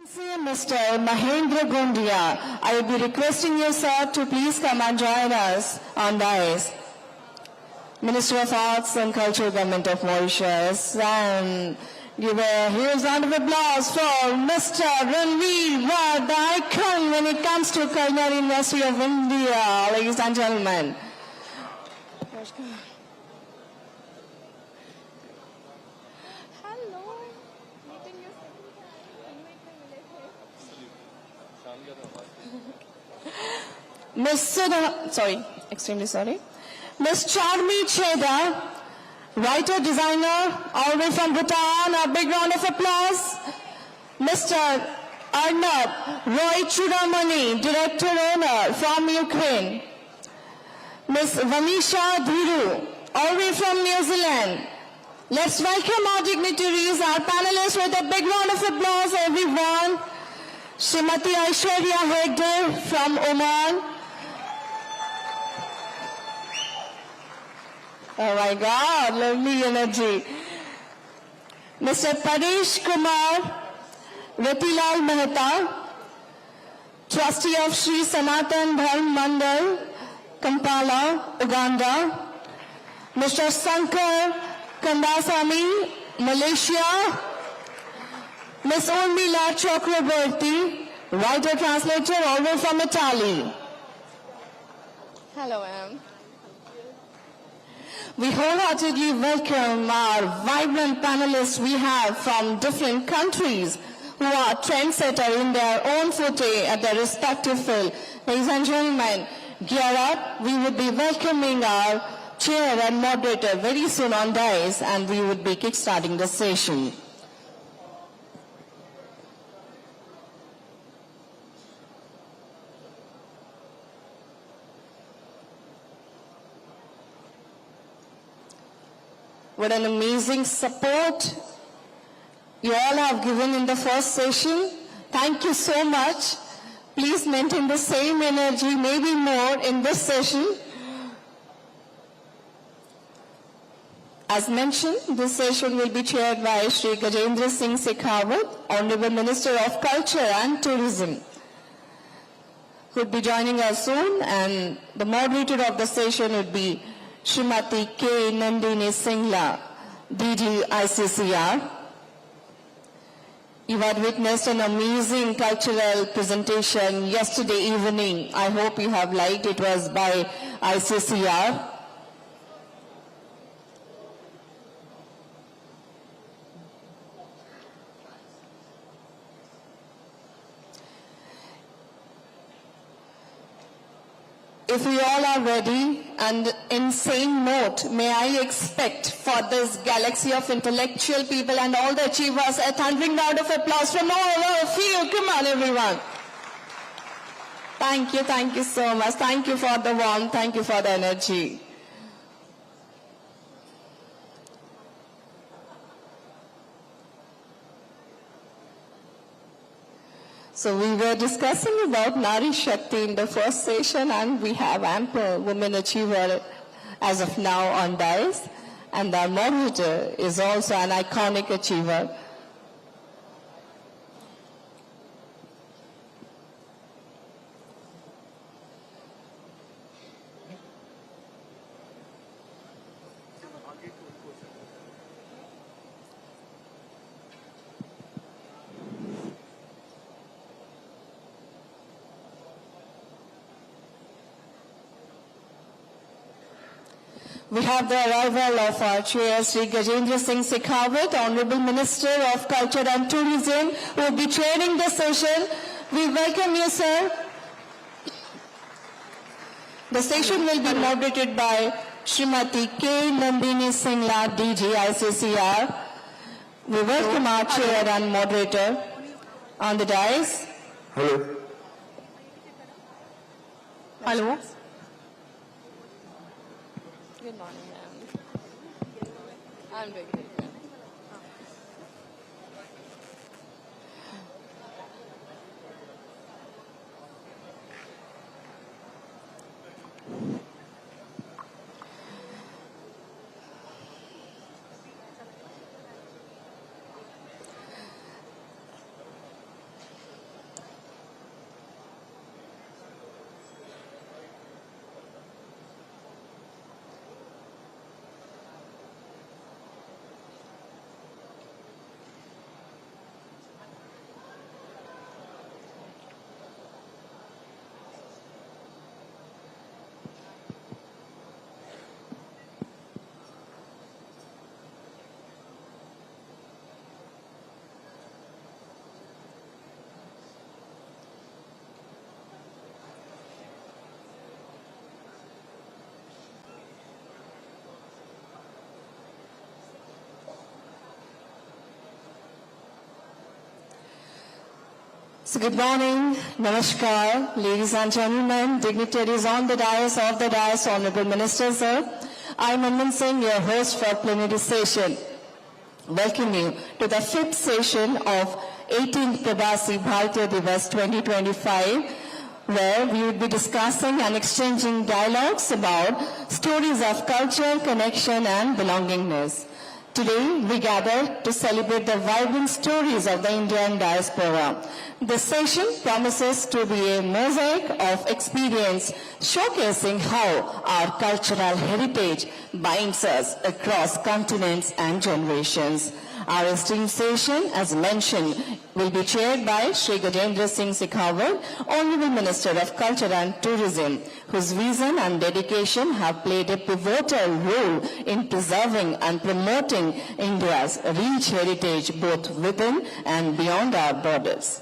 Mr. Mahendra Gondia, I will be requesting you, sir, to please come and join us on dais. Minister of Arts and Culture, Government of Mauritius, and give a huge round of applause for Mr. Ranveer Ward, the icon when it comes to Culinary Industry of India, ladies and gentlemen. Miss extremely sorry. Miss Charmi Cheda, writer, designer, all the way from Bhutan, a big round of applause. Mr. Arnab Roy Chudamani, director owner from Ukraine. Miss Vanisha Dhiru, all the way from New Zealand. Let's welcome our dignitaries, our panelists, with a big round of applause, everyone. Srimati Aishwarya Hegde from Oman. Oh my God, lovely energy. Mr. Paresh Kumar Ratilal Mehta, trustee of Sri Sanatan Dharm Mandal, Kampala, Uganda. Mr. Sankar Kandasamy, Malaysia. Ms. Urmila Chakraborty, writer translator, all the way from Italy. Hello, ma'am. We wholeheartedly welcome our vibrant panelists we have from different countries who are trendsetter in their own forte at their respective field. Ladies and gentlemen, gear up. We would be welcoming our chair and moderator very soon on dais, and we would be kickstarting the session. What an amazing support you all have given in the first session. Thank you so much. Please maintain the same energy, maybe more, in this session. As mentioned, this session will be chaired by Shri Gajendra Singh Shekhawat, Honorable Minister of Culture and Tourism, who will be joining us soon, and the moderator of the session would be Srimati K. Nandini Singla, DG ICCR. You had witnessed an amazing cultural presentation yesterday evening. I hope you have liked it. It was by ICCR. If we all are ready and in same note, may I expect for this galaxy of intellectual people and all the achievers a thundering round of applause from all over the field. Come on, everyone. Thank you so much. Thank you for the warmth, thank you for the energy. So we were discussing about Nari Shakti in the first session, and we have ample women achiever as of now on dais, and our moderator is also an iconic achiever. We have the arrival of our chair, Sri Gajendra Singh Shekhawat, Honorable Minister of Culture and Tourism, who will be chairing the session. We welcome you, sir. The session will be moderated by Srimati K. Nandini Singla, DG ICCR. We welcome our chair and moderator on the dais. Hello. Hello. Good morning, ma'am. I'm doing good. So good morning, namaskar, ladies and gentlemen, dignitaries on the dais, of the dais, Honorable Minister, sir. I'm Manman Singh, your host for plenary session. Welcome you to the 5th session of 18th Prabasi Bharatiya Divas 2025, where we will be discussing and exchanging dialogues about stories of culture, connection and belongingness. Today, we gather to celebrate the vibrant stories of the Indian diaspora. This session promises to be a mosaic of experience showcasing how our cultural heritage binds us across continents and generations. Our esteemed session, as mentioned, will be chaired by Shri Gajendra Singh Shekhawat, Honorable Minister of Culture and Tourism, whose vision and dedication have played a pivotal role in preserving and promoting India's rich heritage both within and beyond our borders.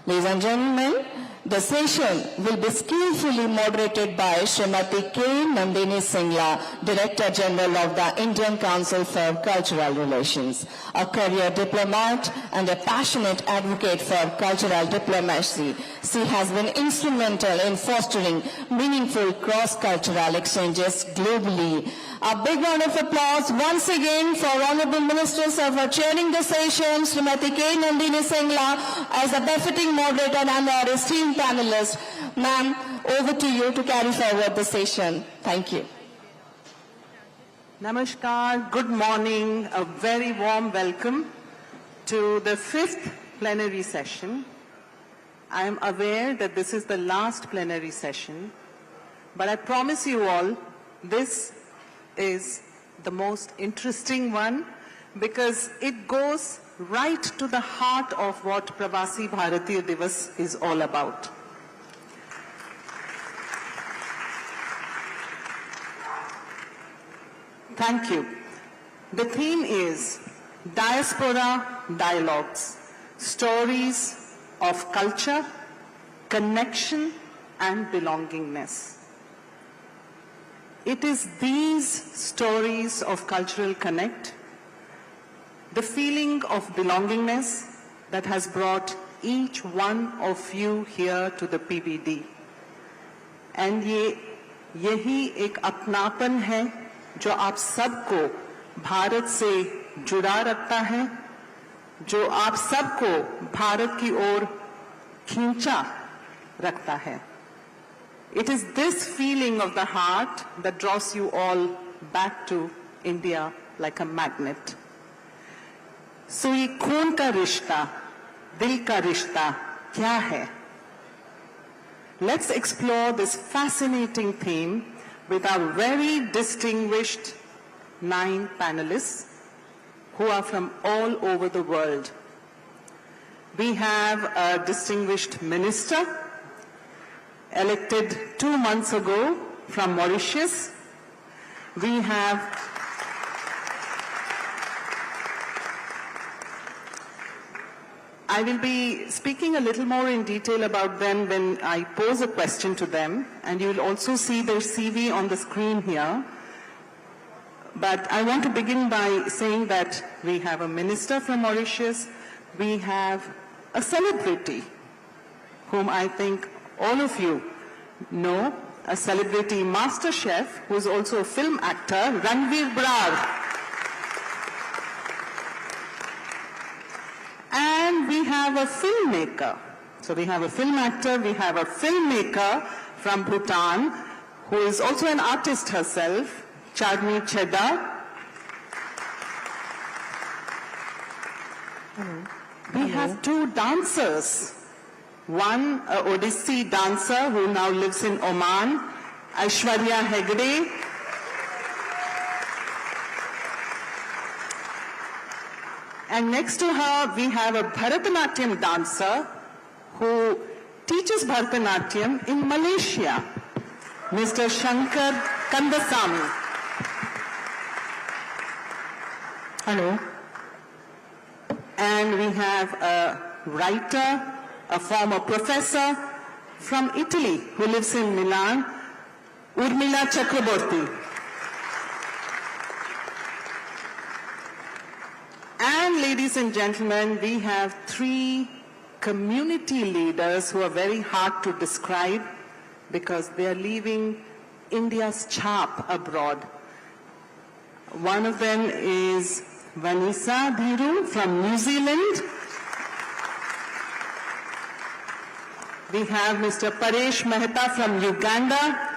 Ladies and gentlemen, the session will be skillfully moderated by Srimati K. Nandini Singla, Director General of the Indian Council for Cultural Relations, a career diplomat and a passionate advocate for cultural diplomacy. She has been instrumental in fostering meaningful cross-cultural exchanges globally. A big round of applause once again for Honorable Minister for chairing the session, Srimati K. Nandini Singla, as a befitting moderator and our esteemed panelist. Ma'am, over to you to carry forward the session. Thank you. Namaskar, good morning, a very warm welcome to the 5th plenary session. I am aware that this is the last plenary session, but I promise you all this is the most interesting one because it goes right to the heart of what Prabasi Bharatiya Divas is all about. Thank you. The theme is Diaspora Dialogues, Stories of Culture, Connection and Belongingness. It is these stories of cultural connect, the feeling of belongingness that has brought each one of you here to the PBD. And यही एक अपनापन है जो आप सबको भारत से जुड़ा रखता है, जो आप सबको भारत की ओर खींचा रखता है. It is this feeling of the heart that draws you all back to India like a magnet. So ये खून का रिश्ता, दिल का रिश्ता क्या है? Let's explore this fascinating theme with our very distinguished 9 panelists who are from all over the world. We have a distinguished minister elected 2 months ago from Mauritius. We have I will be speaking a little more in detail about them when I pose a question to them, and you will also see their CV on the screen here. But I want to begin by saying that we have a minister from Mauritius, we have a celebrity whom I think all of you know, a celebrity master chef who is also a film actor, Ranveer Brar. And we have a filmmaker. So we have a film actor, we have a filmmaker from Bhutan who is also an artist herself, Charmi Cheda. We have 2 dancers. One, an Odissi dancer who now lives in Oman, Aishwarya Hegde. And next to her, we have a Bharatanatyam dancer who teaches Bharatanatyam in Malaysia, Mr. Shankar Kandasamy. Hello. And we have a writer, a former professor from Italy who lives in Milan, Urmila Chakraborty. And ladies and gentlemen, we have 3 community leaders who are very hard to describe because they are leaving India's charp abroad. One of them is Vanessa Dhiru from New Zealand. We have Mr. Paresh Mehta from Uganda.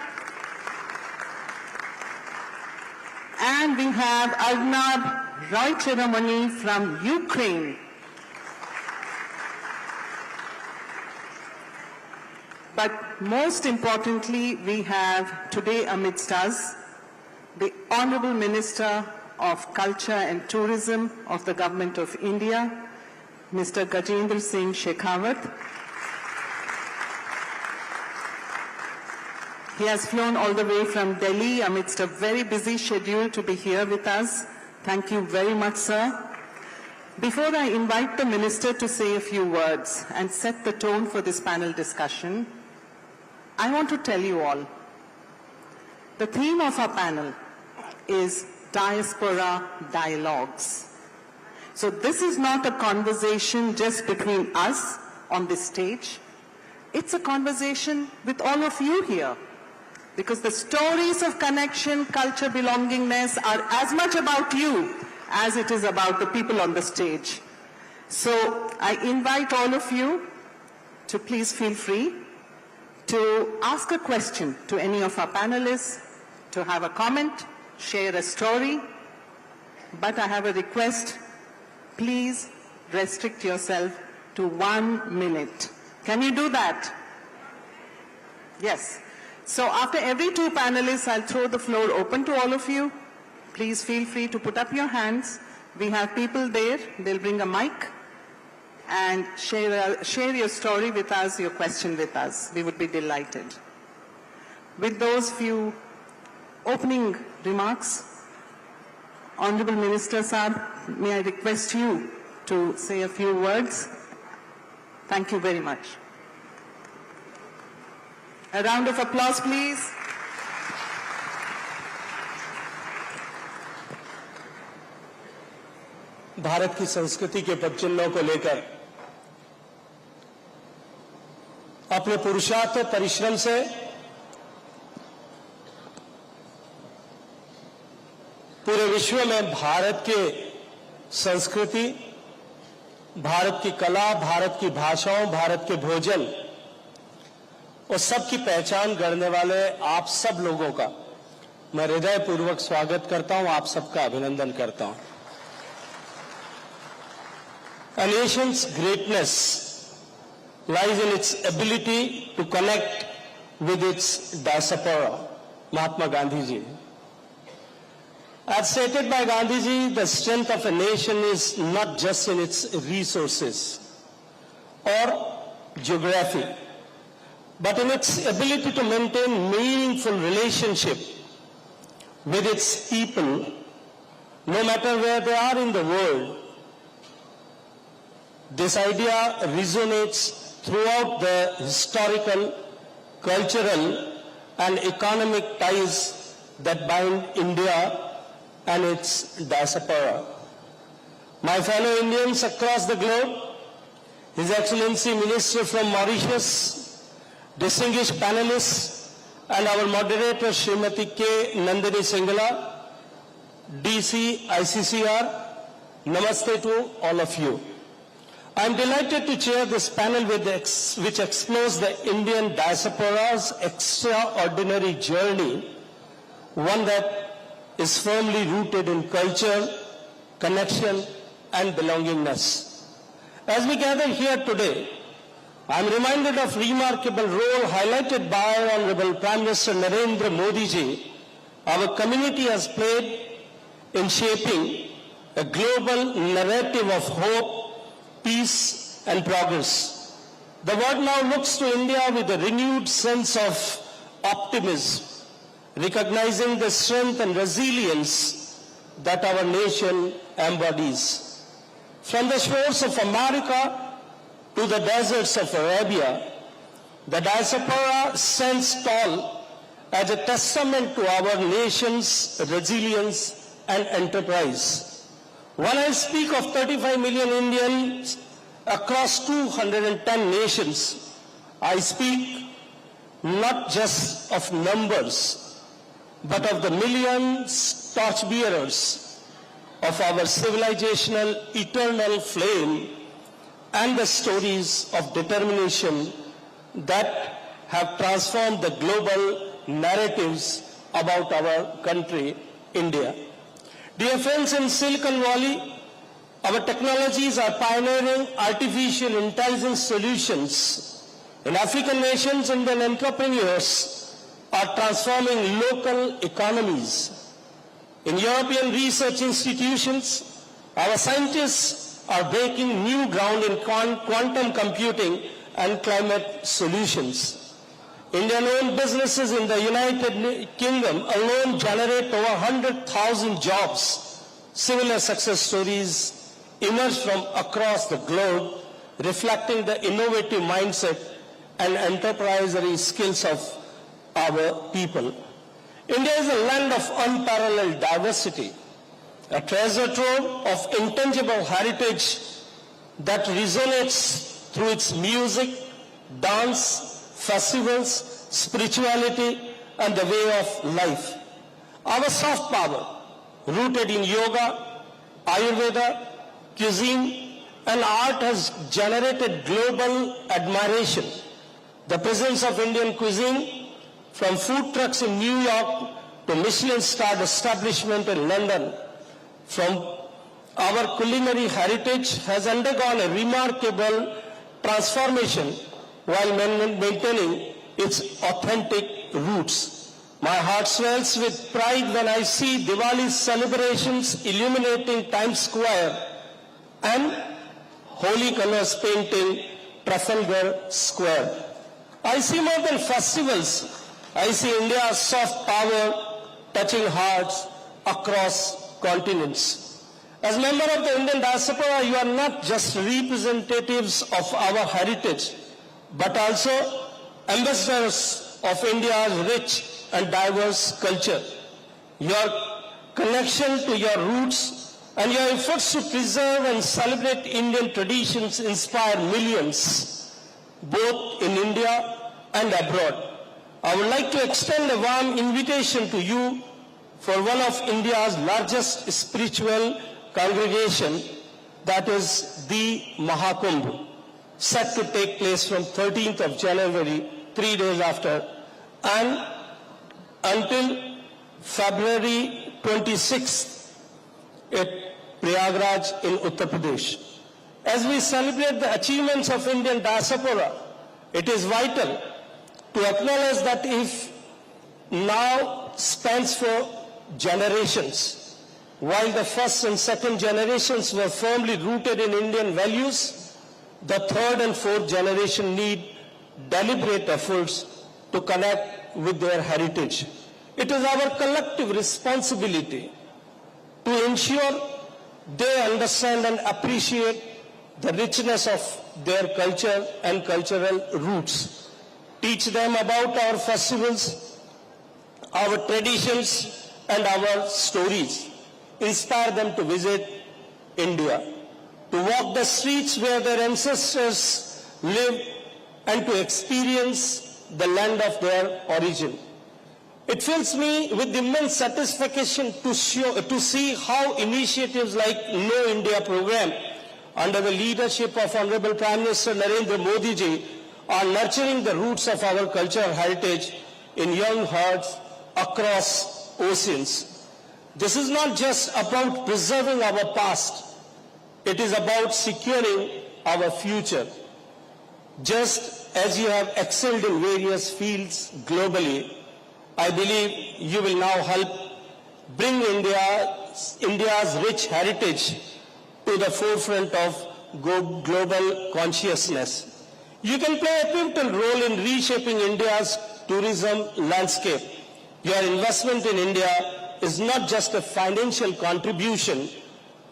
And we have Arnab Roy-Chiramani from Ukraine. But most importantly, we have today amidst us the Honorable Minister of Culture and Tourism of the Government of India, Mr. Gajendra Singh Shekhawat. He has flown all the way from Delhi amidst a very busy schedule to be here with us. Thank you very much, sir. Before I invite the Minister to say a few words and set the tone for this panel discussion, I want to tell you all, the theme of our panel is Diaspora Dialogues. So this is not a conversation just between us on this stage. It's a conversation with all of you here. Because the stories of connection, culture, belongingness are as much about you as it is about the people on the stage. So I invite all of you to please feel free to ask a question to any of our panelists, to have a comment, share a story. But I have a request, please restrict yourself to 1 minute. Can you do that? Yes. So after every two panelists, I'll throw the floor open to all of you. Please feel free to put up your hands. We have people there. They'll bring a mic and share your story with us, your question with us. We would be delighted. With those few opening remarks, Honorable Minister Saab, may I request you to say a few words? Thank you very much. A round of applause, please. Bharat की संस्कृति के पदचिन्हों को लेकर अपने पुरुषार्थ और परिश्रम से पूरे विश्व में भारत के संस्कृति, भारत की कला, भारत की भाषाओं, भारत के भोजन और सबकी पहचान करने वाले आप सब लोगों का मैं हृदयपूर्वक स्वागत करता हूं, आप सबका अभिनंदन करता हूं। A nation's greatness lies in its ability to connect with its diaspora, Mahatma Gandhi ji. As stated by Gandhi ji, the strength of a nation is not just in its resources or geography, but in its ability to maintain meaningful relationship with its people, no matter where they are in the world. This idea resonates throughout the historical, cultural, and economic ties that bind India and its diaspora. My fellow Indians across the globe, His Excellency Minister from Mauritius, distinguished panelists, and our moderator Srimati K. Nandini Singhala, DC ICCR, Namaste to all of you. I am delighted to chair this panel which explores the Indian diaspora's extraordinary journey, one that is firmly rooted in culture, connection, and belongingness. As we gather here today, I am reminded of remarkable role highlighted by Honorable Prime Minister Narendra Modi ji. Our community has played in shaping a global narrative of hope, peace and progress. The world now looks to India with a renewed sense of optimism, recognizing the strength and resilience that our nation embodies. From the shores of America to the deserts of Arabia, the diaspora stands tall as a testament to our nation's resilience and enterprise. When I speak of 35 million Indians across 210 nations. I speak not just of numbers, but of the millions torchbearers of our civilizational eternal flame and the stories of determination that have transformed the global narratives about our country, India. Dear friends, in Silicon Valley, our technologies are pioneering artificial intelligence solutions. In African nations, Indian entrepreneurs are transforming local economies. In European research institutions, our scientists are breaking new ground in quantum computing and climate solutions. Indian-owned businesses in the United Kingdom alone generate over 100,000 jobs. Similar success stories emerge from across the globe, reflecting the innovative mindset and enterprising skills of our people. India is a land of unparalleled diversity, a treasure trove of intangible heritage that resonates through its music, dance, festivals, spirituality, and the way of life. Our soft power, rooted in yoga, Ayurveda, cuisine, and art has generated global admiration. The presence of Indian cuisine, from food trucks in New York to Michelin-starred establishment in London, from our culinary heritage has undergone a remarkable transformation while maintaining its authentic roots. My heart swells with pride when I see Diwali celebrations illuminating Times Square and holy colors painting Trafalgar Square. I see more than festivals. I see India's soft power touching hearts across continents. As member of the Indian Diaspora, you are not just representatives of our heritage, but also ambassadors of India's rich and diverse culture. Your connection to your roots and your efforts to preserve and celebrate Indian traditions inspire millions, both in India and abroad. I would like to extend a warm invitation to you for one of India's largest spiritual congregation, that is the Mahakumbh, set to take place from 13th of January, 3 days after, and until February 26th at Prayagraj in Uttar Pradesh. As we celebrate the achievements of Indian diaspora, it is vital to acknowledge that if now spans for generations, while the first and second generations were firmly rooted in Indian values, the third and fourth generation need deliberate efforts to connect with their heritage. It is our collective responsibility to ensure they understand and appreciate the richness of their culture and cultural roots. Teach them about our festivals, our traditions, and our stories. Inspire them to visit India, to walk the streets where their ancestors lived, and to experience the land of their origin. It fills me with immense satisfaction to see how initiatives like Know India program, under the leadership of Honorable Prime Minister Narendra Modi ji, are nurturing the roots of our cultural heritage in young hearts across oceans. This is not just about preserving our past, it is about securing our future. Just as you have excelled in various fields globally, I believe you will now help bring India's rich heritage to the forefront of global consciousness. You can play a pivotal role in reshaping India's tourism landscape. Your investment in India is not just a financial contribution,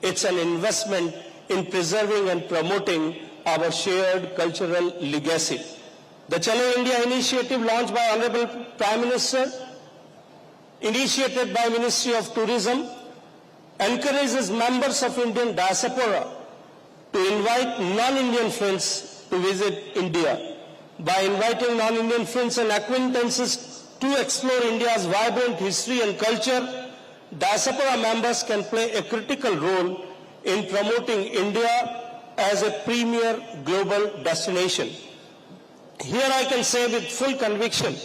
it's an investment in preserving and promoting our shared cultural legacy. The Chalo India initiative, launched by Honorable Prime Minister, initiated by Ministry of Tourism, encourages members of Indian diaspora to invite non-Indian friends to visit India. By inviting non-Indian friends and acquaintances to explore India's vibrant history and culture, Diaspora members can play a critical role in promoting India as a premier global destination. Here I can say with full conviction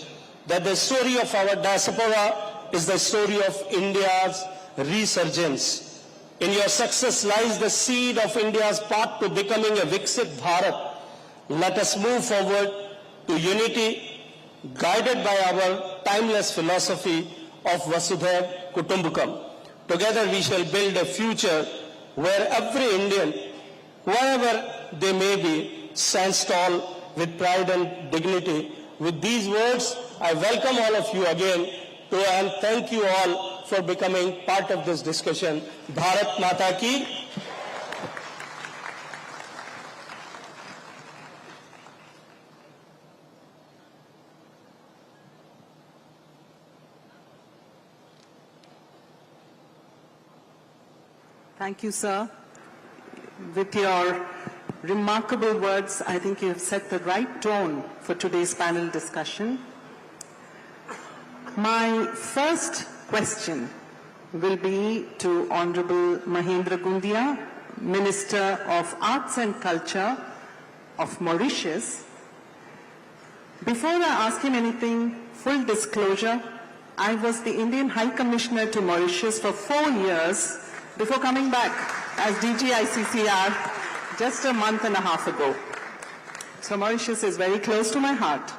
that the story of our diaspora is the story of India's resurgence. In your success lies the seed of India's path to becoming a Viksit Bharat. Let us move forward to unity, guided by our timeless philosophy of Vasudhaiv Kutumbakam. Together we shall build a future where every Indian, wherever they may be, stands tall with pride and dignity. With these words, I welcome all of you again and thank you all for becoming part of this discussion. Bharat Mata Ki. Thank you, sir. With your remarkable words, I think you have set the right tone for today's panel discussion. My first question will be to Honorable Mahendra Gundia, Minister of Arts and Culture of Mauritius. Before I ask him anything, full disclosure, I was the Indian High Commissioner to Mauritius for 4 years before coming back as DG ICCR just a month and a half ago. So Mauritius is very close to my heart.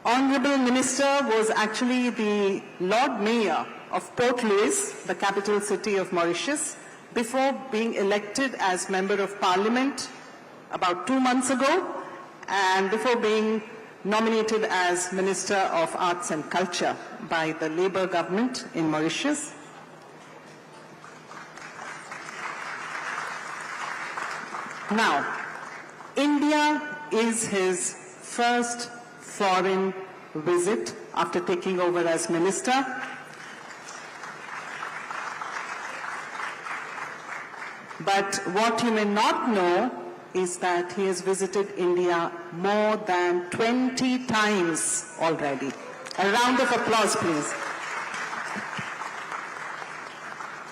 Honorable Minister was actually the Lord Mayor of Port Louis, the capital city of Mauritius, before being elected as Member of Parliament about 2 months ago, and before being nominated as Minister of Arts and Culture by the Labour government in Mauritius. Now, India is his first foreign visit after taking over as minister. But what you may not know is that he has visited India more than 20 times already. A round of applause, please.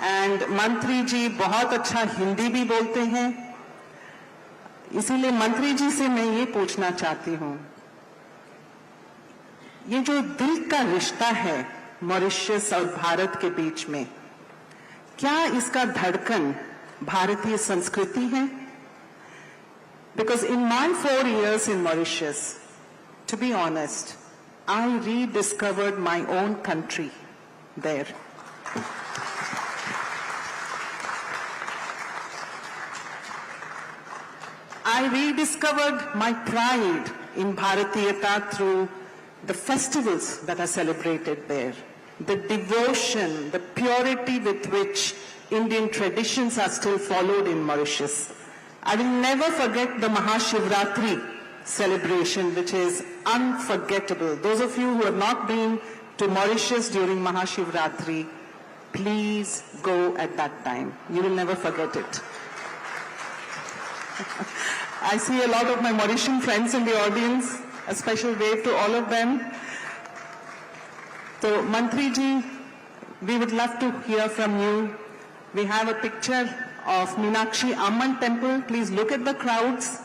And Mantri ji बहुत अच्छा हिंदी भी बोलते हैं, इसीलिए मंत्री जी से मैं ये पूछना चाहती हूँ, ये जो दिल का रिश्ता है मॉरिशस और भारत के बीच में, क्या इसका धड़कन भारतीय संस्कृति है? Because in my 4 years in Mauritius, to be honest, I rediscovered my own country there. I rediscovered my pride in Bharatiyata through the festivals that are celebrated there, the devotion, the purity with which Indian traditions are still followed in Mauritius. I will never forget the Mahashivratri celebration, which is unforgettable. Those of you who have not been to Mauritius during Mahashivratri, please go at that time. You will never forget it. I see a lot of my Mauritian friends in the audience. A special wave to all of them. So, Mantri ji, we would love to hear from you. We have a picture of Meenakshi Amman temple. Please look at the crowds.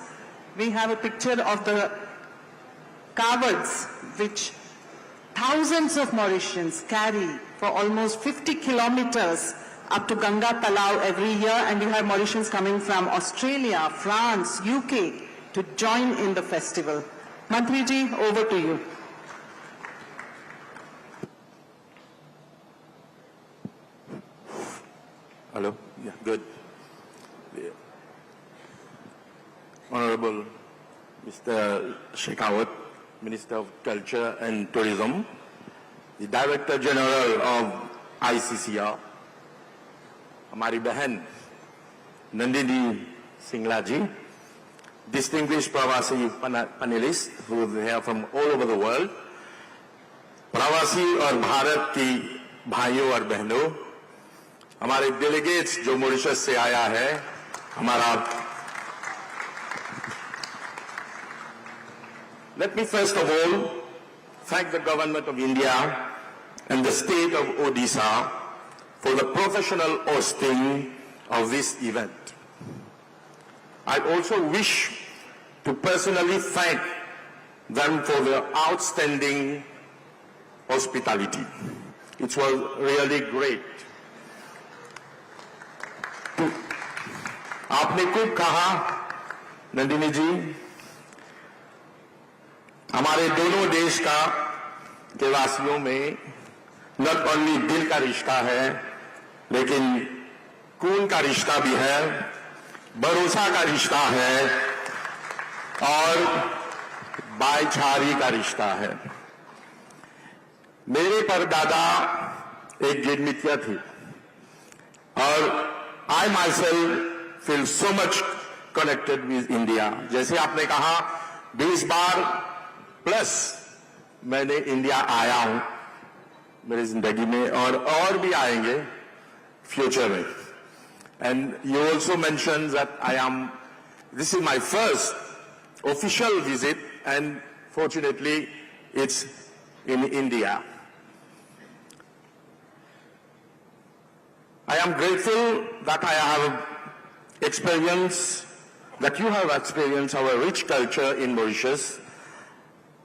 We have a picture of the carvards which thousands of Mauritians carry for almost 50 kilometers up to Ganga Talao every year, and you have Mauritians coming from Australia, France, UK to join in the festival. Mantri ji, over to you. Hello? Yeah, good. Honorable Mr. Shekhawat, Minister of Culture and Tourism, the Director General of ICCR, हमारी बहन नंदिनी सिंगला जी, distinguished Pravasi panelists who are here from all over the world, प्रवासी और भारत की भाइयों और बहनों, हमारे delegates जो मॉरिशस से आया है, Let me first of all thank the government of India and the state of Odissi for the professional hosting of this event. I also wish to personally thank them for their outstanding hospitality. It was really great. आपने खूब कहा नंदिनी जी, हमारे दोनों देश का के वासियों में नॉट ओनली दिल का रिश्ता है, लेकिन खून का रिश्ता भी है, भरोसा का रिश्ता है और भाईचारे का रिश्ता है। मेरे परदादा एक गिरमितिया थे और I myself feel so much connected with India. जैसे आपने कहा 20 बार प्लस मैंने इंडिया आया हूं मेरी जिंदगी में और भी आएंगे फ्यूचर में। And you also mentioned that this is my first official visit and fortunately it's in India. I am grateful that I have experienced, that you have experienced our rich culture in Mauritius,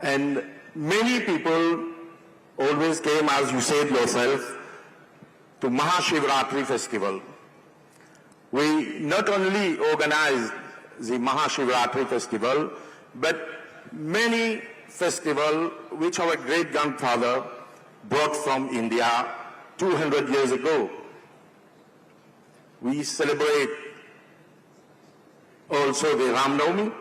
and many people always came, as you said yourself, to Mahashivratri festival. We not only organize the Mahashivratri festival, but many festivals which our great-grandfather brought from India 200 years ago. We celebrate also the Ram Navami,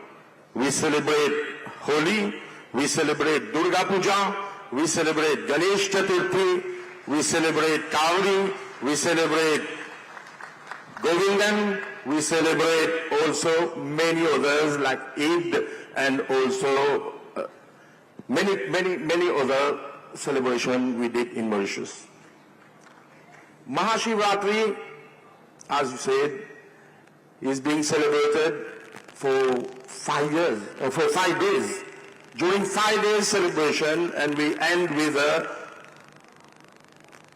we celebrate Holi, we celebrate Durga Puja, we celebrate Ganesh Chaturthi, we celebrate Kavli, we celebrate Govindam, we celebrate also many others like Eid and also many other celebrations we did in Mauritius. Mahashivratri, as you said, is being celebrated for 5 years, for 5 days. During 5 days celebration, and we end with the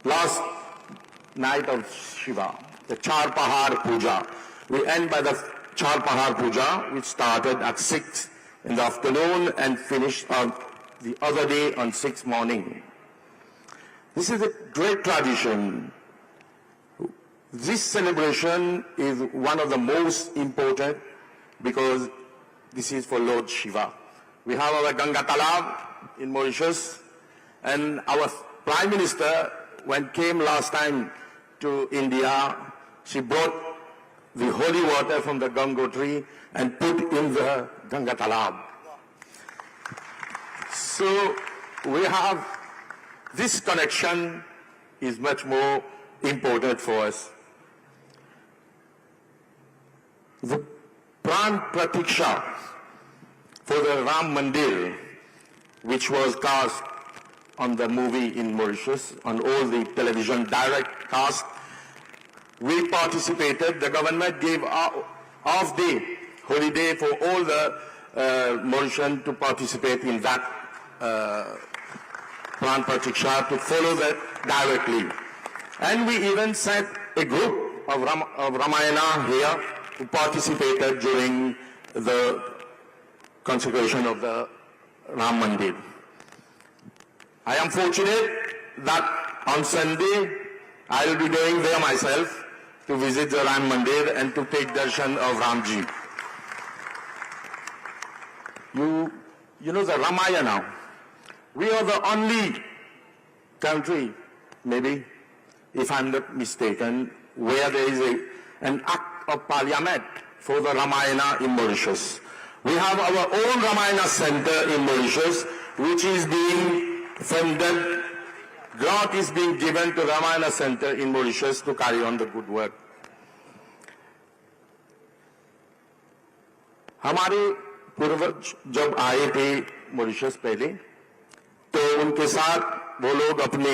last night of Shiva, the Char Pahar Puja. We end by the Char Pahar Puja, which started at 6 in the afternoon and finished on the other day on 6 morning. This is a great tradition. This celebration is one of the most important because this is for Lord Shiva. We have our Ganga Talab in Mauritius, and our Prime Minister, when came last time to India, she brought the holy water from the Gangotri and put in the Ganga Talab. So we have this connection is much more important for us. The Pran Pratiksha for the Ram Mandir, which was cast on the movie in Mauritius, on all the television direct cast, we participated. The government gave half day holiday for all the Mauritians to participate in that Pran Pratiksha, to follow that directly. And we even sent a group of Ramayana here who participated during the consecration of the Ram Mandir. I am fortunate that on Sunday I will be going there myself to visit the Ram Mandir and to take darshan of Ramji. You know the Ramayana. We are the only country, maybe, if I'm not mistaken, where there is an act of parliament for the Ramayana in Mauritius. We have our own Ramayana center in Mauritius, which is being funded. Grant is being given to Ramayana center in Mauritius to carry on the good work. हमारे पूर्वज जब आए थे Mauritius पहले, तो उनके साथ वो लोग अपने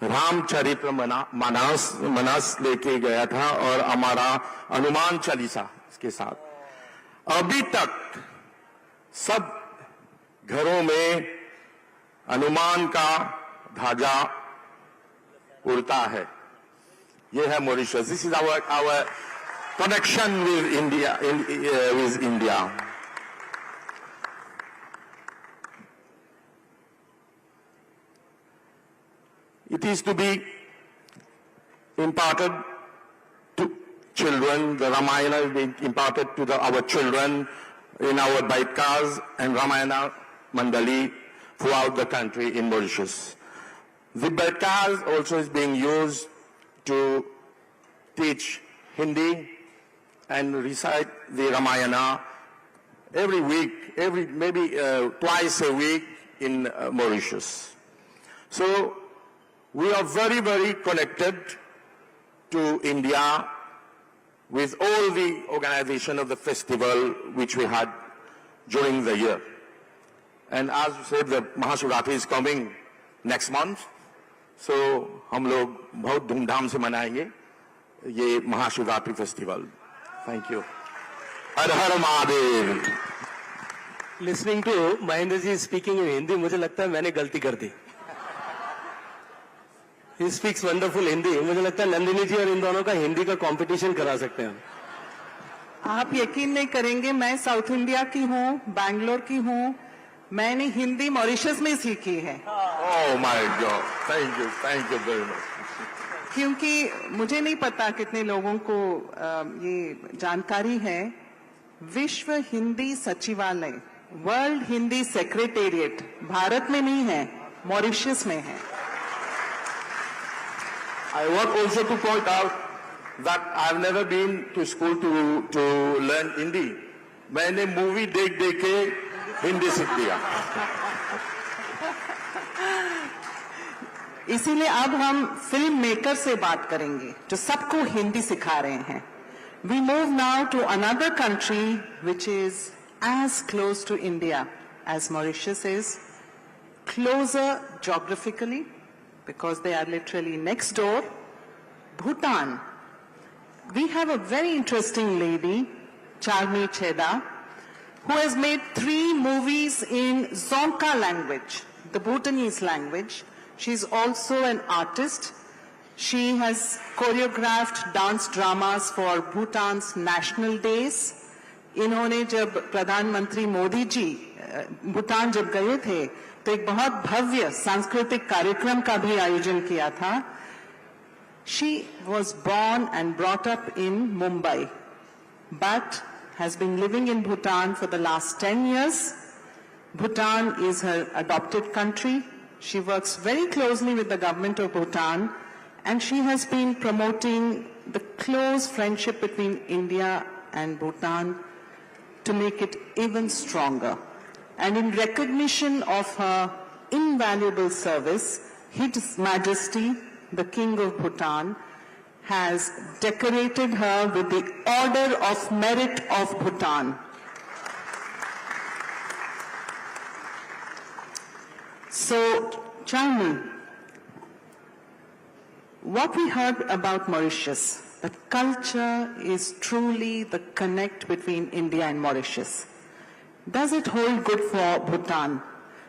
रामचरित्र मानस लेके गया था और हमारा हनुमान चालीसा के साथ। अभी तक सब घरों में हनुमान का ध्वजा उड़ता है। ये है Mauritius. This is our connection with India. With India. It is to be imparted to children. The Ramayana is being imparted to our children in our Baitkas and Ramayana Mandali throughout the country in Mauritius. The Baitkas also is being used to teach Hindi and recite the Ramayana every week, maybe twice a week in Mauritius. So we are very, very connected to India with all the organization of the festival which we had during the year. And as you said, the Mahashivratri is coming next month. So हम लोग बहुत धूमधाम से मनाएंगे ये Mahashivratri festival. Thank you. Her her Mahadev. Listening to Mahendra ji speaking in Hindi, मुझे लगता है मैंने गलती कर दी। He speaks wonderful Hindi. मुझे लगता है नंदिनी जी और इन दोनों का हिंदी का कंपटीशन करा सकते हैं। आप यकीन नहीं करेंगे, मैं साउथ इंडिया की हूँ, बैंगलोर की हूँ। मैंने हिंदी मॉरिशस में सीखी है। Oh my God! Thank you very much. क्योंकि मुझे नहीं पता कितने लोगों को ये जानकारी है, विश्व हिंदी सचिवालय, वर्ल्ड हिंदी सेक्रेटेरिएट भारत में नहीं है, मॉरिशस में है। I want also to point out that I've never been to school to learn Hindi. मैंने मूवी देख के हिंदी सीख लिया। इसीलिए अब हम फिल्म मेकर से बात करेंगे जो सबको हिंदी सिखा रहे हैं। We move now to another country which is as close to India as Mauritius is, closer geographically because they are literally next door, Bhutan. We have a very interesting lady, Charmi Cheda, who has made 3 movies in Dzongkha language, the Bhutanese language. She's also an artist. She has choreographed dance dramas for Bhutan's national days. इन्होंने जब प्रधानमंत्री मोदी जी भूटान जब गए थे तो एक बहुत भव्य सांस्कृतिक कार्यक्रम का भी आयोजन किया था। She was born and brought up in Mumbai, but has been living in Bhutan for the last 10 years. Bhutan is her adopted country. She works very closely with the government of Bhutan, and she has been promoting the close friendship between India and Bhutan to make it even stronger. And in recognition of her invaluable service, His Majesty, the King of Bhutan, has decorated her with the Order of Merit of Bhutan. So, Charmi, what we heard about Mauritius, that culture is truly the connect between India and Mauritius. Does it hold good for Bhutan?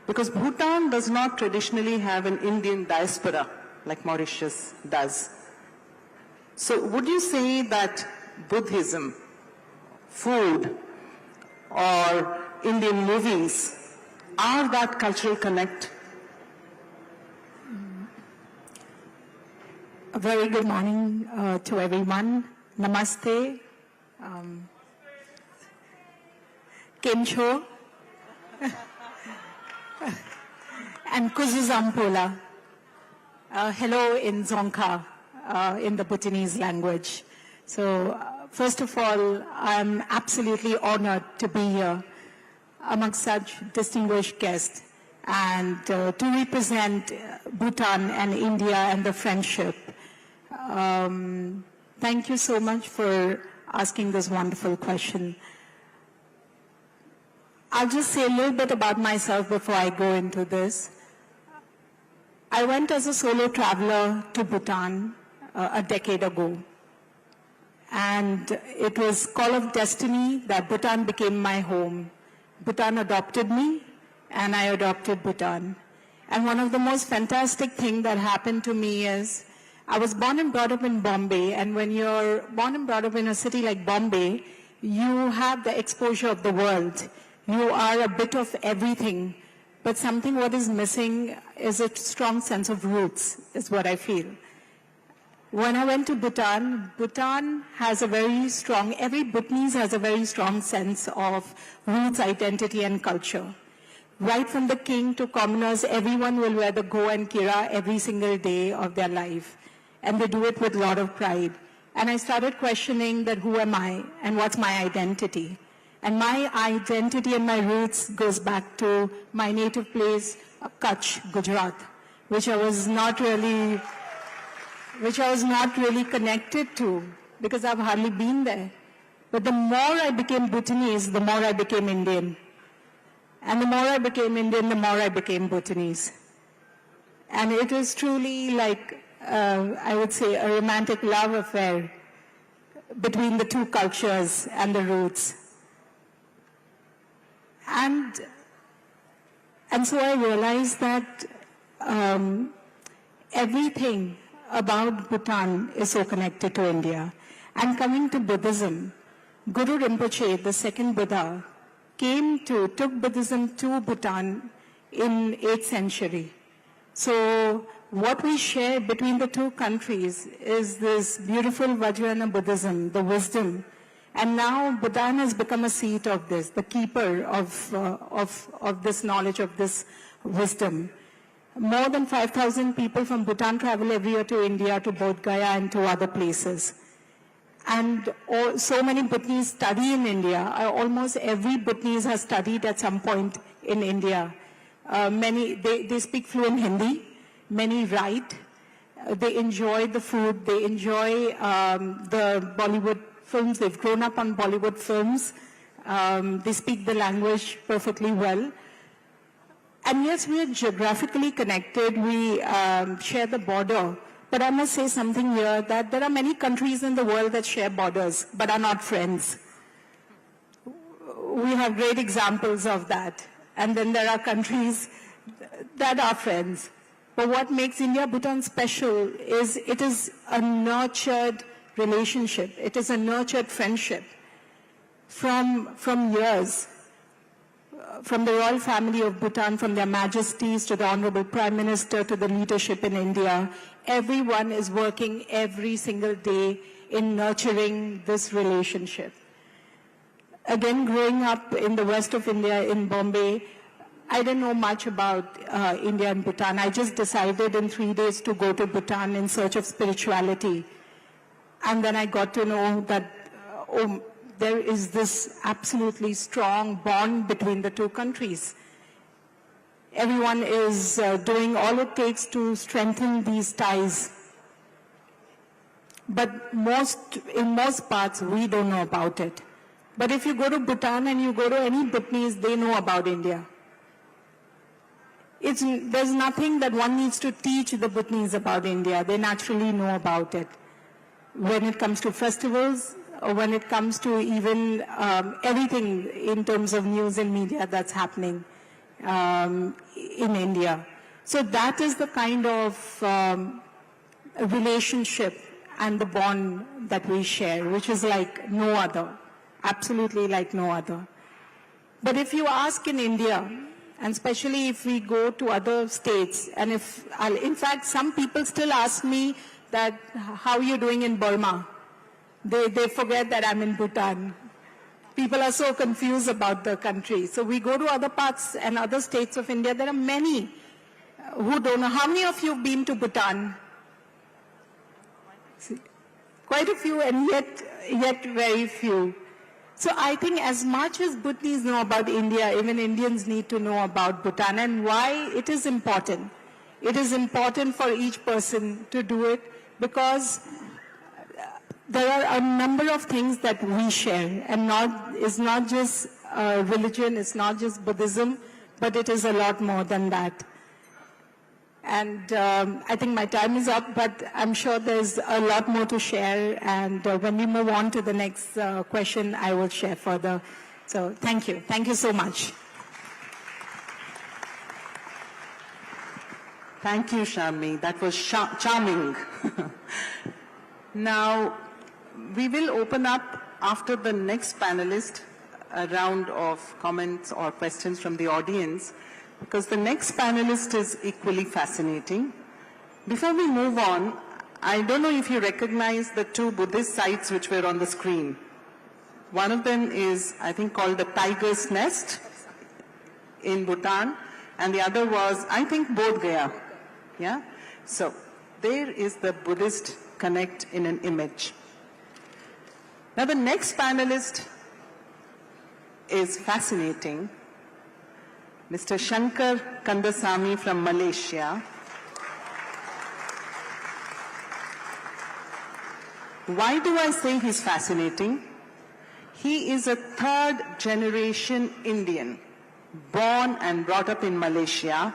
Because Bhutan does not traditionally have an Indian diaspora like Mauritius does. So would you say that Buddhism, food, or Indian movies are that cultural connect? A very good morning to everyone. Namaste. Kemcho. And Kuzuzampola. Hello in Dzongkha, in the Bhutanese language. So, first of all, I'm absolutely honored to be here amongst such distinguished guests and to represent Bhutan and India and the friendship. Thank you so much for asking this wonderful question. I'll just say a little bit about myself before I go into this. I went as a solo traveler to Bhutan a decade ago. And it was call of destiny that Bhutan became my home. Bhutan adopted me, and I adopted Bhutan. And one of the most fantastic things that happened to me is, I was born and brought up in Bombay, and when you're born and brought up in a city like Bombay, you have the exposure of the world. You are a bit of everything, but something what is missing is a strong sense of roots, is what I feel. When I went to Bhutan, Bhutan has a very strong, every Bhutanese has a very strong sense of roots, identity, and culture. Right from the king to commoners, everyone will wear the go and kira every single day of their life. And they do it with a lot of pride. And I started questioning that who am I and what's my identity? And my identity and my roots goes back to my native place, Kutch, Gujarat, which I was not really connected to because I've hardly been there. But the more I became Bhutanese, the more I became Indian. And the more I became Indian, the more I became Bhutanese. And it was truly like, I would say, a romantic love affair between the two cultures and the roots. And so I realized that everything about Bhutan is so connected to India. And coming to Buddhism, Guru Rinpoche, the second Buddha, took Buddhism to Bhutan in 8th century. So what we share between the two countries is this beautiful Vajrayana Buddhism, the wisdom. And now Bhutan has become a seat of this, the keeper of this knowledge, of this wisdom. More than 5,000 people from Bhutan travel every year to India, to Bodh Gaya and to other places. And so many Bhutanese study in India. Almost every Bhutanese has studied at some point in India. They speak fluent Hindi. Many write. They enjoy the food. They enjoy the Bollywood films. They've grown up on Bollywood films. They speak the language perfectly well. And yes, we are geographically connected. We share the border. But I must say something here, that there are many countries in the world that share borders, but are not friends. We have great examples of that. And then there are countries that are friends. But what makes India-Bhutan special is it is a nurtured relationship. It is a nurtured friendship from years. From the royal family of Bhutan, from their majesties to the Honorable Prime Minister to the leadership in India, everyone is working every single day in nurturing this relationship. Again, growing up in the west of India, in Bombay, I didn't know much about India and Bhutan. I just decided in 3 days to go to Bhutan in search of spirituality. And then I got to know that there is this absolutely strong bond between the two countries. Everyone is doing all it takes to strengthen these ties. But in most parts, we don't know about it. But if you go to Bhutan and you go to any Bhutanese, they know about India. There's nothing that one needs to teach the Bhutanese about India. They naturally know about it. When it comes to festivals, or when it comes to even everything in terms of news and media that's happening in India. So that is the kind of relationship and the bond that we share, which is like no other, absolutely like no other. But if you ask in India, and especially if we go to other states, and in fact, some people still ask me that, how are you doing in Burma? They forget that I'm in Bhutan. People are so confused about the country. So we go to other parts and other states of India. There are many who don't know. How many of you have been to Bhutan? Quite a few, and yet very few. So I think as much as Bhutanese know about India, even Indians need to know about Bhutan and why it is important. It is important for each person to do it because there are a number of things that we share, and it's not just religion, it's not just Buddhism, but it is a lot more than that. And I think my time is up, but I'm sure there's a lot more to share. And when we move on to the next question, I will share further. So thank you. Thank you so much. Thank you, Sharmi. That was charming. Now, we will open up after the next panelist a round of comments or questions from the audience, because the next panelist is equally fascinating. Before we move on, I don't know if you recognize the two Buddhist sites which were on the screen. One of them is, I think, called the Tiger's Nest in Bhutan, and the other was, I think, Bodh Gaya. Yeah? So, there is the Buddhist connect in an image. Now, the next panelist is fascinating. Mr. Shankar Kandasamy from Malaysia. Why do I say he's fascinating? He is a third-generation Indian, born and brought up in Malaysia,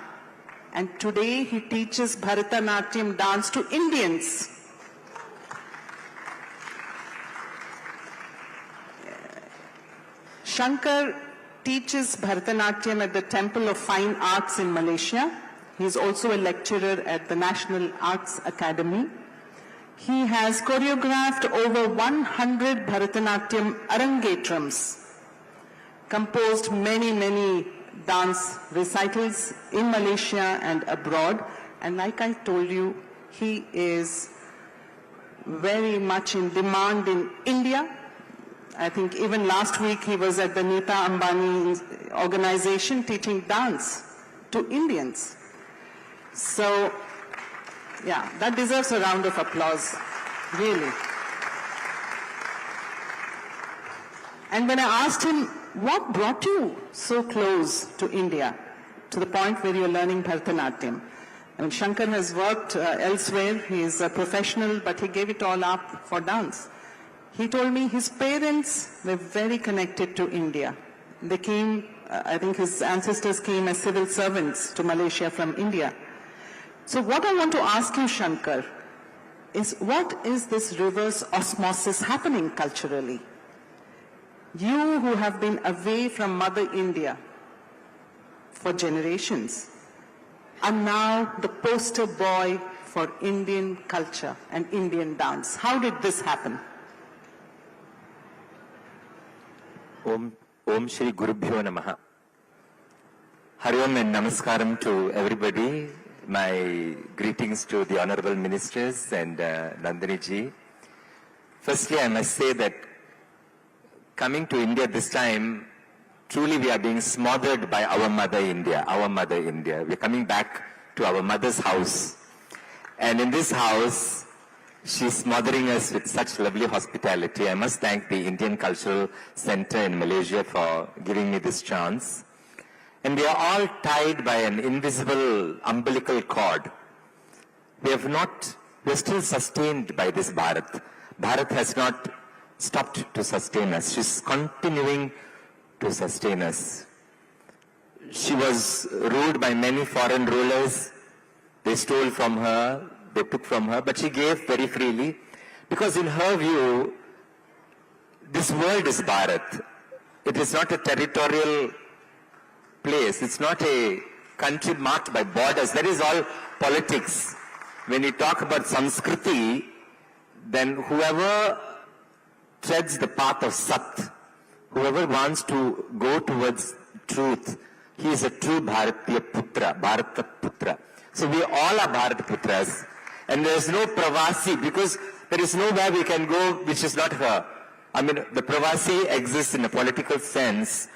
and today he teaches Bharatanatyam dance to Indians. Shankar teaches Bharatanatyam at the Temple of Fine Arts in Malaysia. He is also a lecturer at the National Arts Academy. He has choreographed over 100 Bharatanatyam arangetrams, composed many dance recitals in Malaysia and abroad. And like I told you, he is very much in demand in India. I think even last week he was at the Nita Ambani organization teaching dance to Indians. So, yeah, that deserves a round of applause, really. And when I asked him, what brought you so close to India, to the point where you're learning Bharatanatyam? I mean, Shankar has worked elsewhere, he's a professional, but he gave it all up for dance. He told me his parents were very connected to India. They came, I think his ancestors came as civil servants to Malaysia from India. So what I want to ask you, Shankar, is what is this reverse osmosis happening culturally? You who have been away from Mother India for generations are now the poster boy for Indian culture and Indian dance. How did this happen? Om Shri Gurubhyo Namaha. Hari Om and Namaskaram to everybody. My greetings to the Honorable Ministers and Nandini ji. Firstly, I must say that coming to India this time, truly we are being smothered by our Mother India, our Mother India. We are coming back to our mother's house. And in this house, she's smothering us with such lovely hospitality. I must thank the Indian Cultural Center in Malaysia for giving me this chance. And we are all tied by an invisible umbilical cord. We are still sustained by this Bharat. Bharat has not stopped to sustain us. She's continuing to sustain us. She was ruled by many foreign rulers. They stole from her, they took from her, but she gave very freely, because in her view, this world is Bharat. It is not a territorial place. It's not a country marked by borders. That is all politics. When you talk about Sanskriti, then whoever treads the path of Sat, whoever wants to go towards truth, he is a true Bharatiya Putra, Bharata Putra. So we all are Bharata Putras. And there is no Pravasi, because there is nowhere we can go which is not her. I mean, the Pravasi exists in a political sense,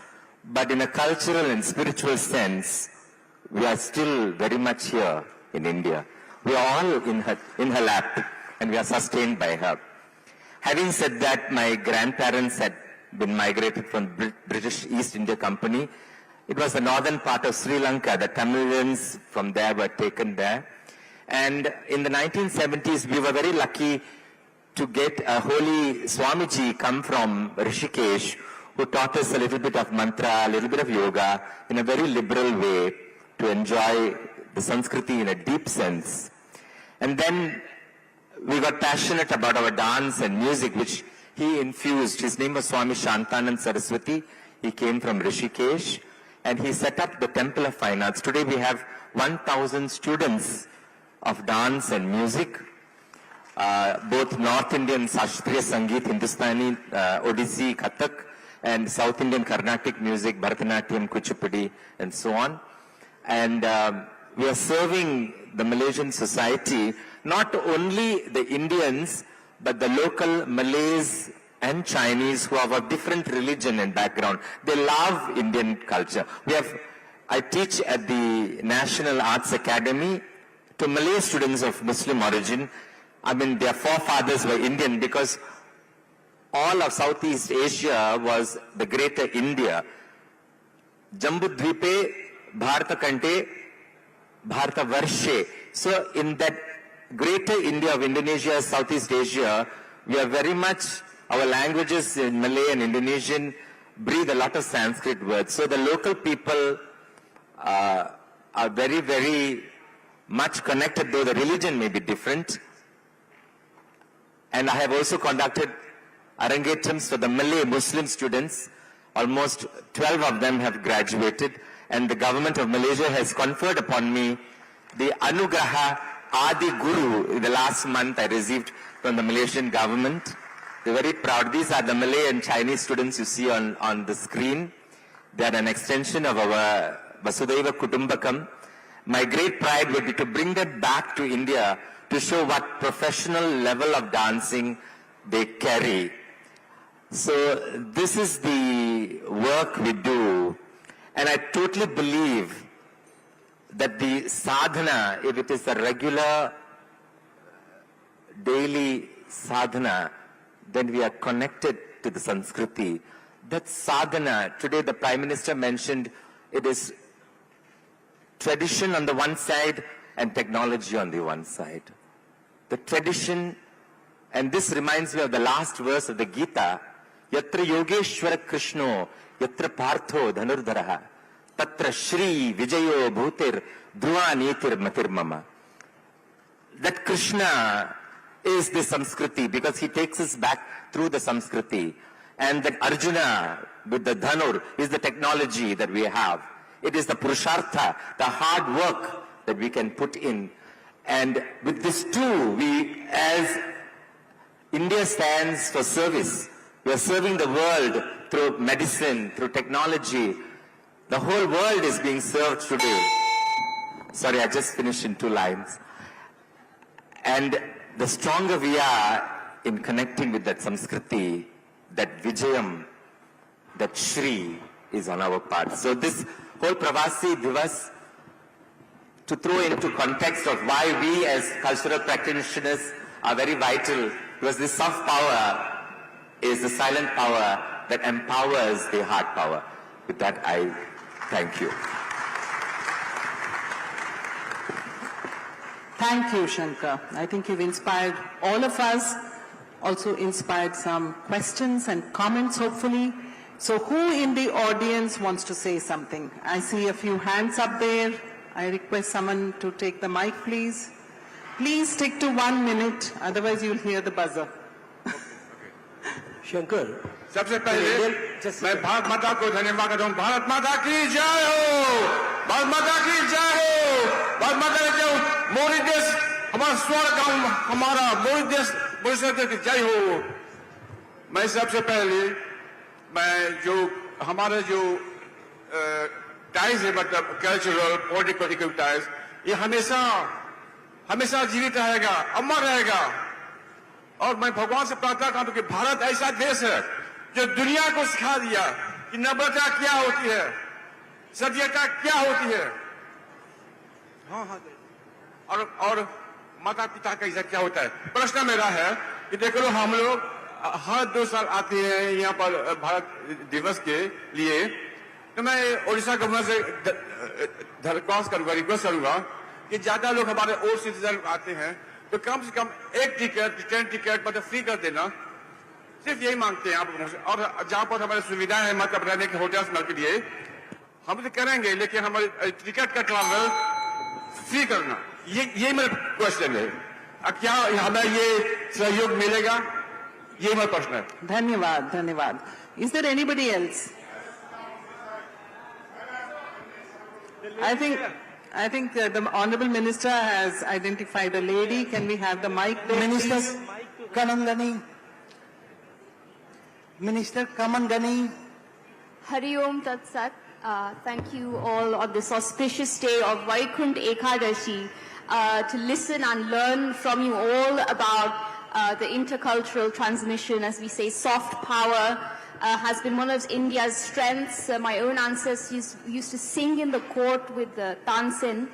but in a cultural and spiritual sense, we are still very much here in India. We are all in her lap, and we are sustained by her. Having said that, my grandparents had been migrated from British East India Company. It was the northern part of Sri Lanka. The Tamilians from there were taken there. And in the 1970s, we were very lucky to get a holy Swamiji come from Rishikesh, who taught us a little bit of mantra, a little bit of yoga, in a very liberal way to enjoy the Sanskriti in a deep sense. And then we got passionate about our dance and music, which he infused. His name was Swami Shantanand Saraswati. He came from Rishikesh, and he set up the Temple of Fine Arts. Today we have 1,000 students of dance and music, both North Indian Shastriya Sangeet, Hindustani, Odissi, Kathak, and South Indian Carnatic music, Bharatanatyam, Kuchipudi, and so on. And we are serving the Malaysian society, not only the Indians, but the local Malays and Chinese who have a different religion and background. They love Indian culture. I teach at the National Arts Academy to Malay students of Muslim origin. I mean, their forefathers were Indian because all of Southeast Asia was the greater India. Jambudvipe, Bharata Kante, Bharata Varshe. So in that greater India of Indonesia, Southeast Asia, we are very much, our languages in Malay and Indonesian breathe a lot of Sanskrit words. So the local people are very, very much connected, though the religion may be different. And I have also conducted Arangetams for the Malay Muslim students. Almost 12 of them have graduated, and the government of Malaysia has conferred upon me the Anugraha Adi Guru. In the last month I received from the Malaysian government. They're very proud. These are the Malay and Chinese students you see on the screen. They are an extension of our Vasudhaiva Kutumbakam. My great pride would be to bring them back to India to show what professional level of dancing they carry. So this is the work we do, and I totally believe that the sadhana, if it is a regular daily sadhana, then we are connected to the Sanskriti. That sadhana, today the Prime Minister mentioned, it is tradition on the one side and technology on the one side. The tradition, and this reminds me of the last verse of the Gita, Yatra Yogeshwara Krishno, Yatra Partho Dhanurdharaha, Tatra Shri Vijayo Bhutir Dhruva Nitir Matir Mama. That Krishna is the Samskriti because he takes us back through the Samskriti. And that Arjuna with the Dhanur is the technology that we have. It is the Purushartha, the hard work that we can put in. And with this too, we, as India stands for service, we are serving the world through medicine, through technology. The whole world is being served today. Sorry, I just finished in 2 lines. And the stronger we are in connecting with that Samskriti, that Vijayam, that Shri is on our part. So this whole Pravasi Divas, to throw into context of why we as cultural practitioners are very vital, because this soft power is the silent power that empowers the hard power. With that, I thank you. Thank you, Shankar. I think you've inspired all of us, also inspired some questions and comments, hopefully. So who in the audience wants to say something? I see a few hands up there. I request someone to take the mic, please. Please stick to 1 minute, otherwise you'll hear the buzzer. Shankar, सबसे पहले मैं भारत माता को धन्यवाद करता हूँ। भारत माता की जय हो, भारत माता की जय हो, भारत माता की जय हो। मॉरिशस हमारा स्वर्ग, हमारा मॉरिशस की जय हो। मैं सबसे पहले जो हमारा जो टाइज है, मतलब कल्चरल पॉलिटिकल इकोनॉमिक टाइज, ये हमेशा जीवित रहेगा, अमर रहेगा। और मैं भगवान से प्रार्थना करता हूं कि भारत ऐसा देश है जो दुनिया को सिखा दिया कि नम्रता क्या होती है, सभ्यता क्या होती है। और माता पिता का इज्जत क्या होता है। प्रश्न मेरा है कि देख लो, हम लोग हर 2 साल आते हैं यहाँ पर भारत दिवस के लिए, तो मैं ओडिशा गवर्नमेंट से दरख्वास्त करूंगा, रिक्वेस्ट करूंगा कि ज्यादा लोग हमारे ओल्ड सिटीजन आते हैं तो कम से कम 1 टिकट, रिटर्न टिकट मतलब फ्री कर देना। सिर्फ यही मांगते हैं आप लोगों से। और जहां पर हमारी सुविधाएं हैं, मतलब रहने के होटल्स के लिए हम तो करेंगे, लेकिन हमारे टिकट का ट्रैवल फ्री करना, ये मेरा क्वेश्चन है। क्या हमें ये सहयोग मिलेगा? ये मेरा प्रश्न है। धन्यवाद, धन्यवाद. Is there anybody else? I think the Honourable Minister has identified a lady. Can we have the mic there, Minister please? Kanangani. Minister Kamangani. Hari Om Tat Sat. Thank you all on this auspicious day of Vaikunt Ekadashi to listen and learn from you all about the intercultural transmission, as we say, soft power. Has been one of India's strengths. My own ancestors used to sing in the court with the tansen.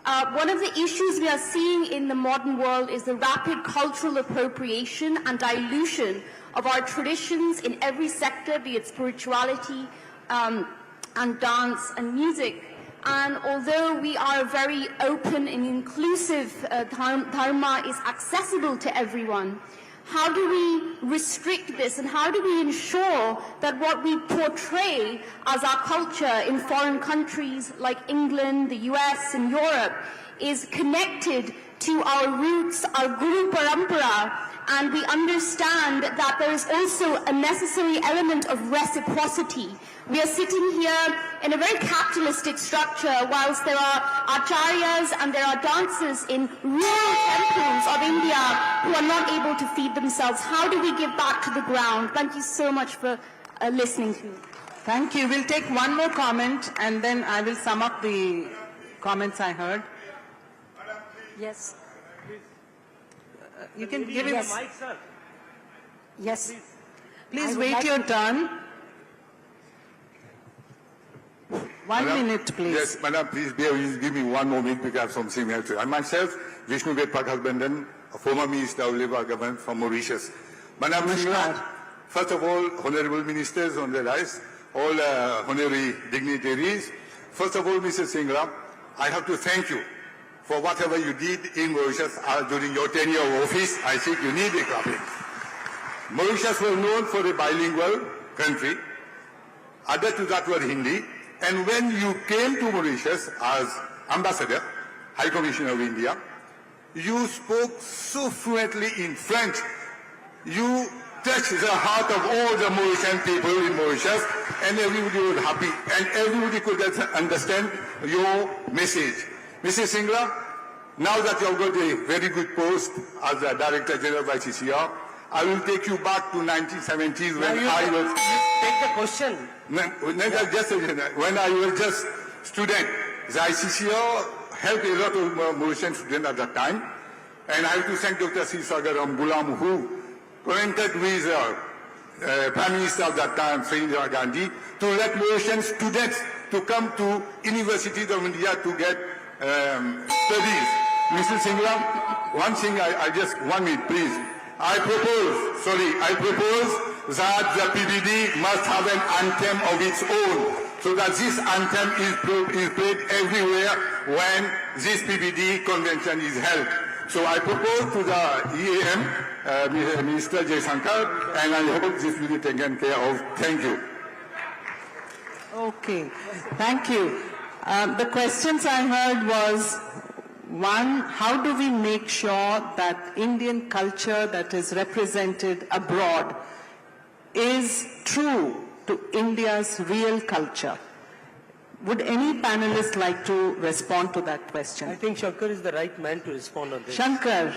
One of the issues we are seeing in the modern world is the rapid cultural appropriation and dilution of our traditions in every sector, be it spirituality and dance and music. And although we are very open and inclusive, Dharma is accessible to everyone. How do we restrict this, and how do we ensure that what we portray as our culture in foreign countries like England, the US, and Europe is connected to our roots, our Guru Parampara, and we understand that there is also a necessary element of reciprocity. We are sitting here in a very capitalistic structure, whilst there are acharyas and there are dancers in rural temples of India who are not able to feed themselves. How do we give back to the ground? Thank you so much for listening to me. Thank you. We'll take one more comment and then I will sum up the comments I heard. Yes. You can give it. Yes. Please wait your turn. 1 minute, please. Yes, Madam, please give me 1 more minute because I have something else. I myself, Vishnu Vedpakasbandan, a former Minister of Labour Government from Mauritius. Madam, first of all, Honourable Ministers on the rise, all honorary dignitaries. First of all, Mr. Singla, I have to thank you for whatever you did in Mauritius during your tenure of office. I think you need a clapping. Mauritius was known for a bilingual country. Other to that were Hindi. And when you came to Mauritius as Ambassador, High Commissioner of India, you spoke so fluently in French. You touched the heart of all the Mauritian people in Mauritius, and everybody was happy, and everybody could understand your message. Mrs. Singla, now that you have got a very good post as the Director General of ICCR, I will take you back to 1970s when I was... Take the question. When I was just student, the ICCR helped a lot of Mauritian students at that time, and I have to thank Dr. C. Sagaram Gulam, who connected with Prime Minister of that time, Indira Gandhi, to let Mauritian students to come to universities of India to get studies. Mr. Singla, one thing, I just 1 minute, please. I propose that the PBD must have an anthem of its own, so that this anthem is played everywhere when this PBD convention is held. So I propose to the EAM, Minister Jay Shankar, and I hope this will be taken care of. Thank you. Okay, thank you. The questions I heard was, one, how do we make sure that Indian culture that is represented abroad is true to India's real culture? Would any panelist like to respond to that question? I think Shankar is the right man to respond on this. Shankar.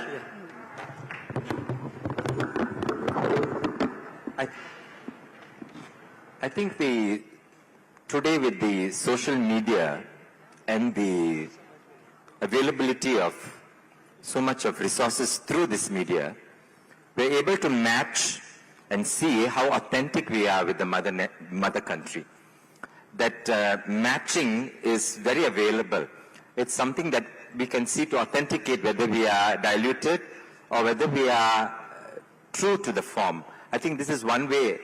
I think today with the social media and the availability of so much of resources through this media, we're able to match and see how authentic we are with the mother country. That matching is very available. It's something that we can see to authenticate whether we are diluted or whether we are true to the form. I think this is one way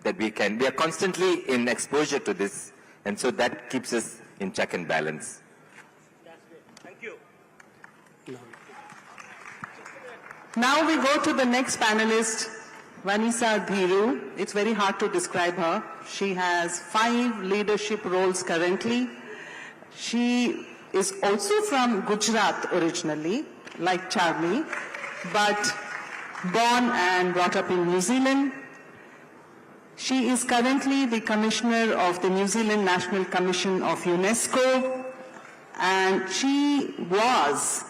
that we are constantly in exposure to this, and so that keeps us in check and balance. Now we go to the next panelist, Vanessa Dhiru. It's very hard to describe her. She has 5 leadership roles currently. She is also from Gujarat originally, like Charmi, but born and brought up in New Zealand. She is currently the Commissioner of the New Zealand National Commission of UNESCO, and she was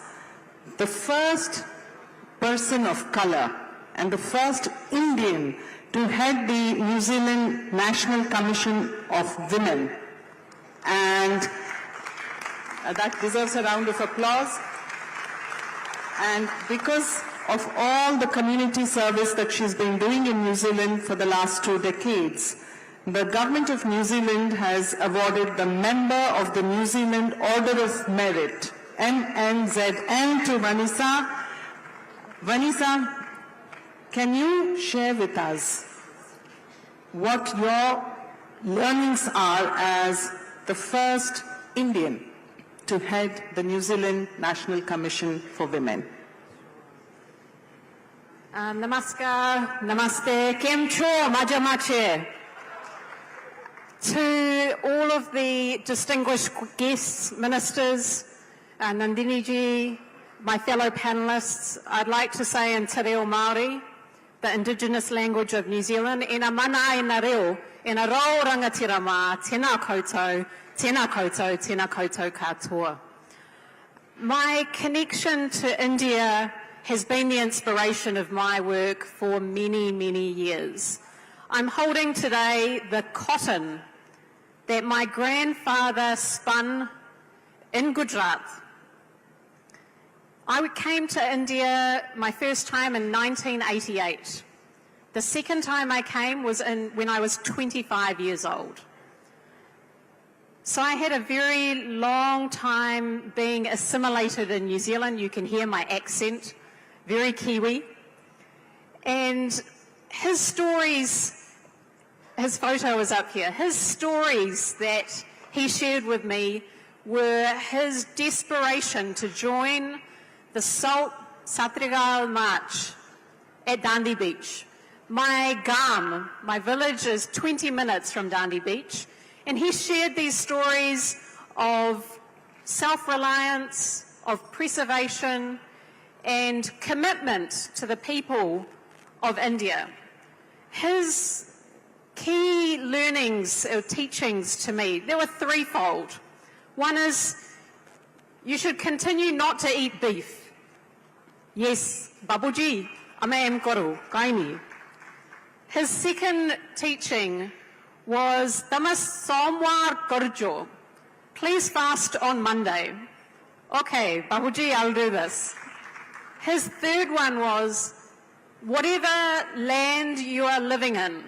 the first person of color and the first Indian to head the New Zealand National Commission of Women. And that deserves a round of applause. And because of all the community service that she's been doing in New Zealand for the last 2 decades, the Government of New Zealand has awarded the Member of the New Zealand Order of Merit, MNZM, to Vanessa. Vanessa, can you share with us what your learnings are as the first Indian to head the New Zealand National Commission for Women? Namaskar, namaste, kem cho, maja mache. To all of the distinguished guests, ministers, Nandini ji, my fellow panelists, I'd like to say in Te Reo Māori, the indigenous language of New Zealand, ina mana ina reo, ina rau rangatira mā, tēnā koutou, tēnā koutou, tēnā koutou katoa. My connection to India has been the inspiration of my work for many, many years. I'm holding today the cotton that my grandfather spun in Gujarat. I came to India my first time in 1988. The second time I came was when I was 25 years old. So I had a very long time being assimilated in New Zealand. You can hear my accent, very Kiwi. And his stories, his photo is up here, his stories that he shared with me were his desperation to join the Salt Satrigal March at Dundee Beach. My Gam, my village, is 20 minutes from Dundee Beach, and he shared these stories of self-reliance, of preservation, and commitment to the people of India. His key learnings or teachings to me, they were threefold. One is, you should continue not to eat beef. Yes, babuji, amam koru, kaini. His second teaching was, tamas somwar karjo. Please fast on Monday. Okay, babuji, I'll do this. His third one was, whatever land you are living in,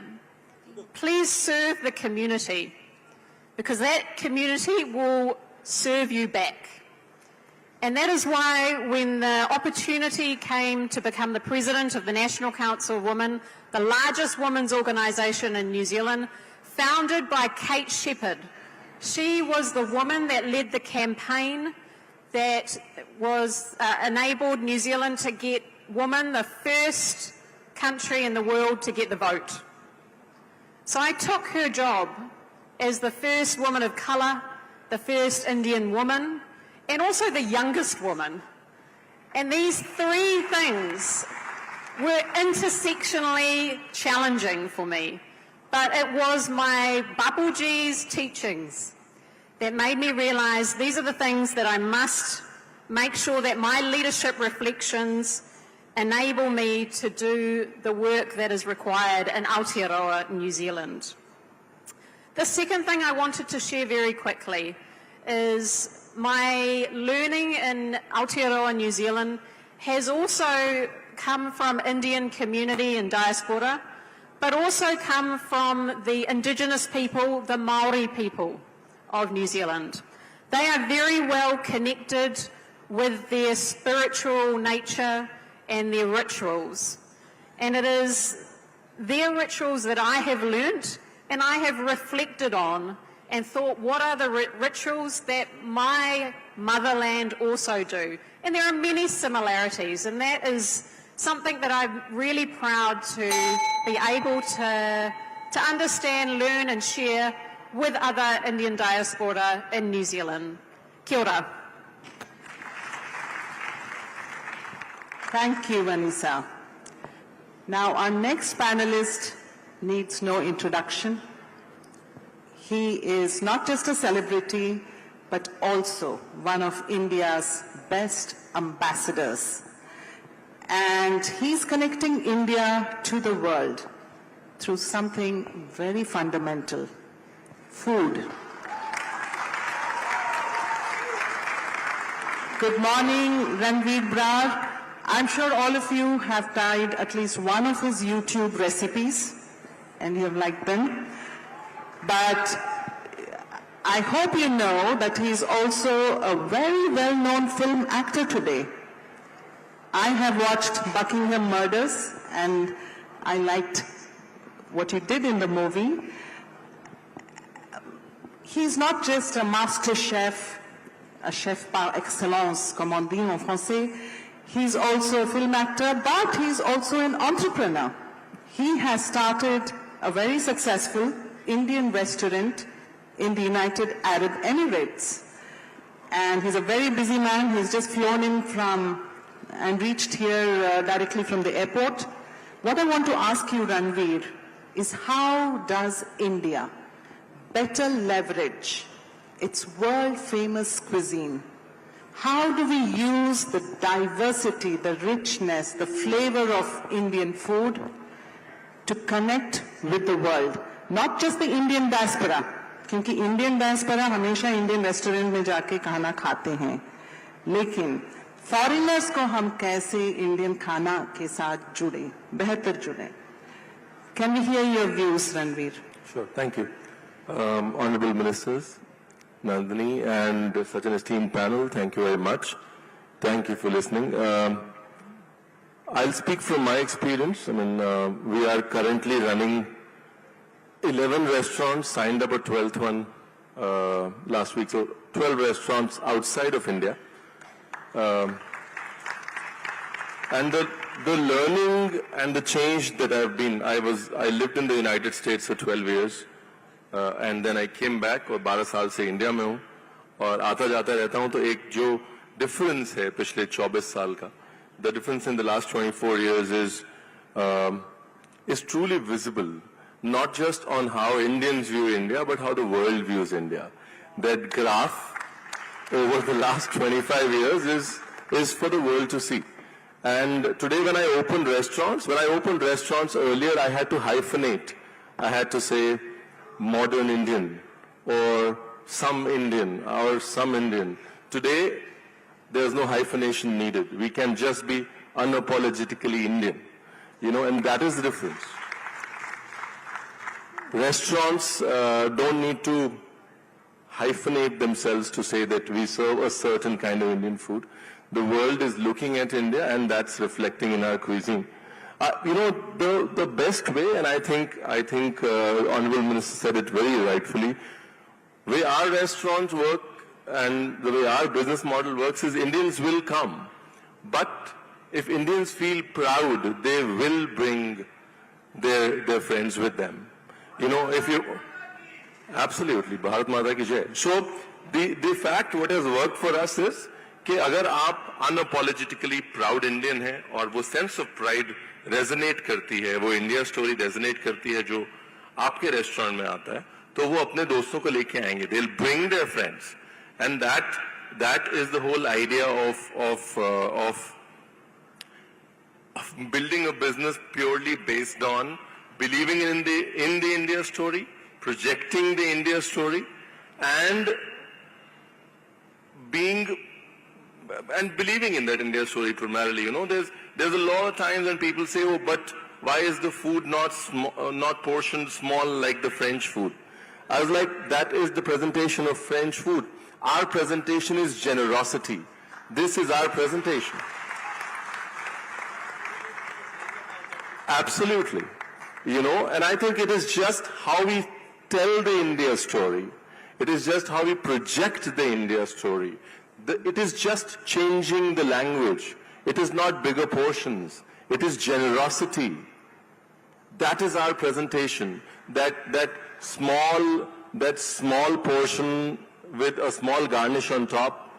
please serve the community, because that community will serve you back. And that is why when the opportunity came to become the president of the National Council of Women, the largest women's organisation in New Zealand, founded by Kate Shepherd, she was the woman that led the campaign that was enabled New Zealand to get women the first country in the world to get the vote. So I took her job as the first woman of colour, the first Indian woman, and also the youngest woman. And these three things were intersectionally challenging for me. But it was my Bapuji's teachings that made me realise these are the things that I must make sure that my leadership reflections enable me to do the work that is required in Aotearoa, New Zealand. The second thing I wanted to share very quickly is my learning in Aotearoa, New Zealand has also come from Indian community and diaspora, but also come from the indigenous people, the Maori people of New Zealand. They are very well connected with their spiritual nature and their rituals. And it is their rituals that I have learnt and I have reflected on and thought, what are the rituals that my motherland also do? And there are many similarities, and that is something that I'm really proud to be able to understand, learn and share with other Indian diaspora in New Zealand. Kia ora. Thank you, Vanessa. Now, our next panelist needs no introduction. He is not just a celebrity, but also one of India's best ambassadors. And he's connecting India to the world through something very fundamental: food. Good morning, Ranveer Brar. I'm sure all of you have tried at least one of his YouTube recipes and you have liked them. But I hope you know that he is also a very well-known film actor today. I have watched Buckingham Murders and I liked what you did in the movie. He's not just a master chef, a chef par excellence, comme on dit en français. He's also a film actor, but he's also an entrepreneur. He has started a very successful Indian restaurant in the United Arab Emirates. And he's a very busy man. He's just flown in and reached here directly from the airport. What I want to ask you, Ranveer, is how does India better leverage its world-famous cuisine? How do we use the diversity, the richness, the flavor of Indian food to connect with the world? Not just the Indian diaspora, क्योंकि Indian diaspora हमेशा Indian restaurant में जाके खाना खाते हैं, लेकिन foreigners को हम कैसे Indian खाना के साथ जुड़े, बेहतर जुड़े? Can we hear your views, Ranveer? Sure, thank you. Honorable Ministers, Nandini, and such an esteemed panel, thank you very much. Thank you for listening. I'll speak from my experience. I mean, we are currently running 11 restaurants, signed up a 12th one last week, so 12 restaurants outside of India. And the learning and the change that I lived in the United States for 12 years. And then I came back और 12 साल से India में हूँ और आता जाता रहता हूँ, तो एक जो difference है पिछले 24 साल का, the difference in the last 24 years is truly visible, not just on how Indians view India, but how the world views India. That graph over the last 25 years is for the world to see. And today when I opened restaurants earlier, I had to hyphenate. I had to say modern Indian or some Indian or some Indian. Today, there's no hyphenation needed. We can just be unapologetically Indian, and that is the difference. Restaurants don't need to hyphenate themselves to say that we serve a certain kind of Indian food. The world is looking at India and that's reflecting in our cuisine. The best way, and I think Honorable Minister said it very rightfully, the way our restaurants work and the way our business model works is Indians will come. But if Indians feel proud, they will bring their friends with them. Absolutely, Bharat Mata ki jai. So the fact what has worked for us is कि अगर आप unapologetically proud Indian हैं और वो sense of pride resonate करती है, वो India story resonate करती है जो आपके restaurant में आता है, तो वो अपने दोस्तों को लेके आएंगे. They'll bring their friends, and that is the whole idea of building a business purely based on believing in the India story, projecting the India story, and believing in that India story primarily. There's a lot of times when people say, oh, but why is the food not portioned small like the French food? I was like, that is the presentation of French food. Our presentation is generosity. This is our presentation. Absolutely. And I think it is just how we tell the India story. It is just how we project the India story. It is just changing the language. It is not bigger portions. It is generosity. That is our presentation. That small portion with a small garnish on top,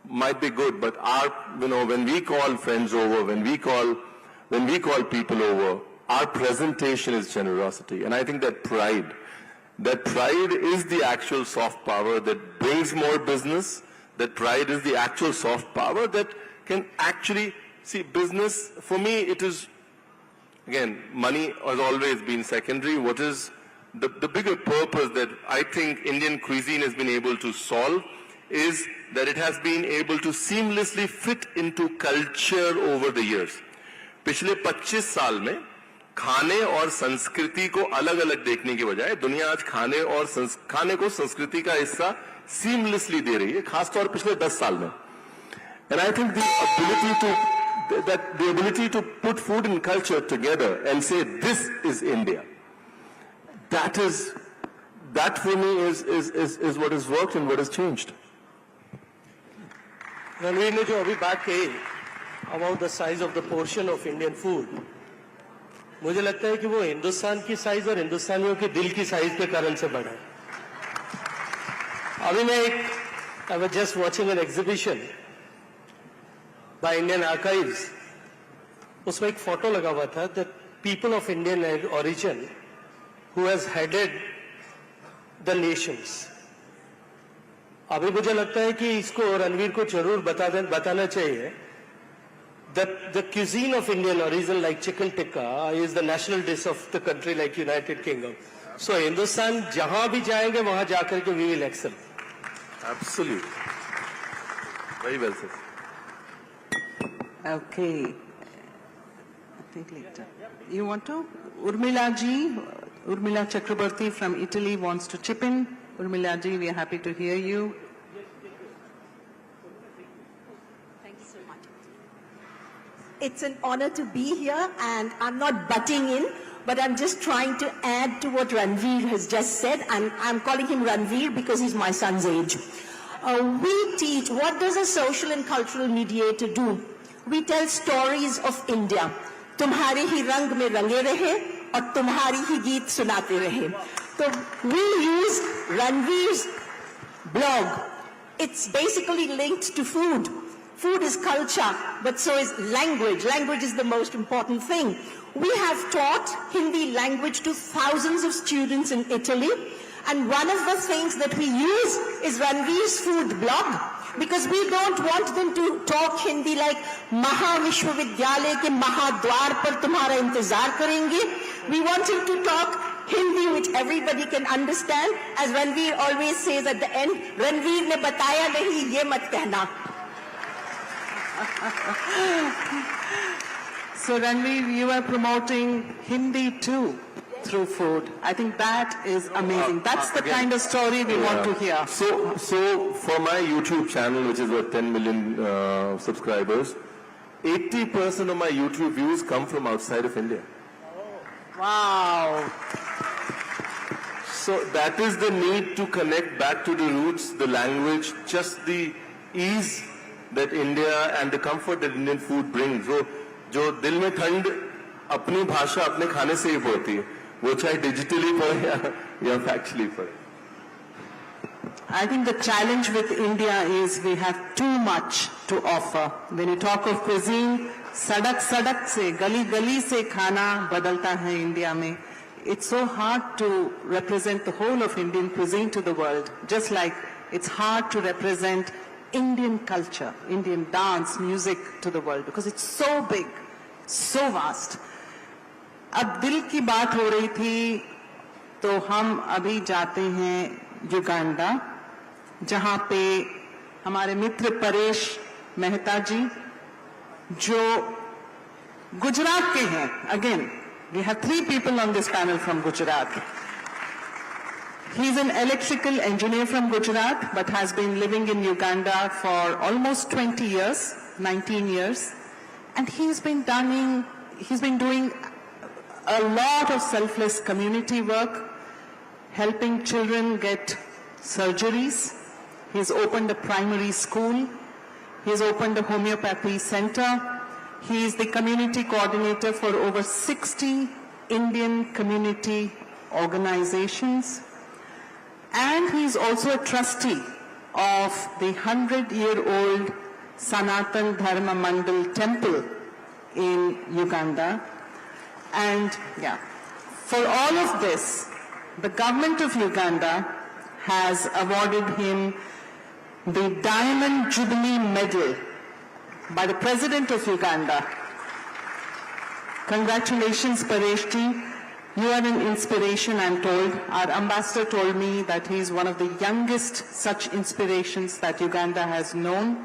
might be good, but when we call friends over, when we call people over, our presentation is generosity. And I think that pride is the actual soft power that brings more business. That pride is the actual soft power that can actually, see, business, for me, it is, again, money has always been secondary. What is the bigger purpose that I think Indian cuisine has been able to solve is that it has been able to seamlessly fit into culture over the years. पिछले 25 साल में खाने और संस्कृति को अलग-अलग देखने की बजाय दुनिया आज खाने को संस्कृति का हिस्सा seamlessly दे रही है, खासतौर पिछले 10 साल में. And I think the ability to put food and culture together and say this is India, that for me is what has worked and what has changed. Ranveer ने जो अभी बात कही about the size of the portion of Indian food, मुझे लगता है कि वो हिंदुस्तान की साइज और हिंदुस्तानियों के दिल की साइज के कारण से बढ़ा है. अभी I was just watching an exhibition by Indian Archives. उसमें एक फोटो लगा हुआ था, the people of Indian origin who has headed the nations. अभी मुझे लगता है कि इसको रणवीर को जरूर बताना चाहिए. The cuisine of Indian origin, like chicken tikka, is the national dish of the country like United Kingdom. So Hindustan जहां भी जाएंगे वहां जाकर के we will excel. Absolutely. Very well said. Okay. I think later. You want to? Urmila Chakrabarti from Italy wants to chip in. Urmila ji, we are happy to hear you. Thank you so much. It's an honor to be here, and I'm not butting in, but I'm just trying to add to what Ranveer has just said. I'm calling him Ranveer because he's my son's age. We teach, what does a social and cultural mediator do? We tell stories of India. तुम्हारे ही रंग में रंगे रहे और तुम्हारी ही गीत सुनाते रहे. So we use Ranveer's blog. It's basically linked to food. Food is culture, but so is language. Language is the most important thing. We have taught Hindi language to thousands of students in Italy, and one of the things that we use is Ranveer's food blog, because we don't want them to talk Hindi like Maha Vishwavidyalaya ke Mahadwar par tumhara intezar karenge. We want him to talk Hindi which everybody can understand. As Ranveer always says at the end, Ranveer ne bataya nahi, ye mat kehna. So Ranveer, you are promoting Hindi too through food. I think that is amazing. That's the kind of story we want to hear. So for my YouTube channel, which is what 10 million subscribers, 80% of my YouTube views come from outside of India. Wow. So that is the need to connect back to the roots, the language, just the ease that India and the comfort that Indian food brings. So, जो दिल में ठंड अपनी भाषा अपने खाने से ही पड़ती है, वो चाहे digitally पड़े या factually पड़े. I think the challenge with India is we have too much to offer. When you talk of cuisine, सड़क सड़क से, गली गली से खाना बदलता है इंडिया में. It's so hard to represent the whole of Indian cuisine to the world, just like it's hard to represent Indian culture, Indian dance, music to the world, because it's so big, so vast. अब दिल की बात हो रही थी, तो हम अभी जाते हैं युगांडा, जहां पे हमारे मित्र परेश मेहता जी, जो गुजरात के हैं. Again, we have 3 people on this panel from Gujarat. He's an electrical engineer from Gujarat, but has been living in Uganda for almost 20 years, 19 years. And he's been doing a lot of selfless community work, helping children get surgeries. He's opened a primary school. He's opened a homeopathy center. He is the community coordinator for over 60 Indian community organizations. And he is also a trustee of the 100-year-old Sanatan Dharma Mandal temple in Uganda. And for all of this, the government of Uganda has awarded him the Diamond Jubilee Medal by the President of Uganda. Congratulations, Pareshji. You are an inspiration, I'm told. Our ambassador told me that he is one of the youngest such inspirations that Uganda has known.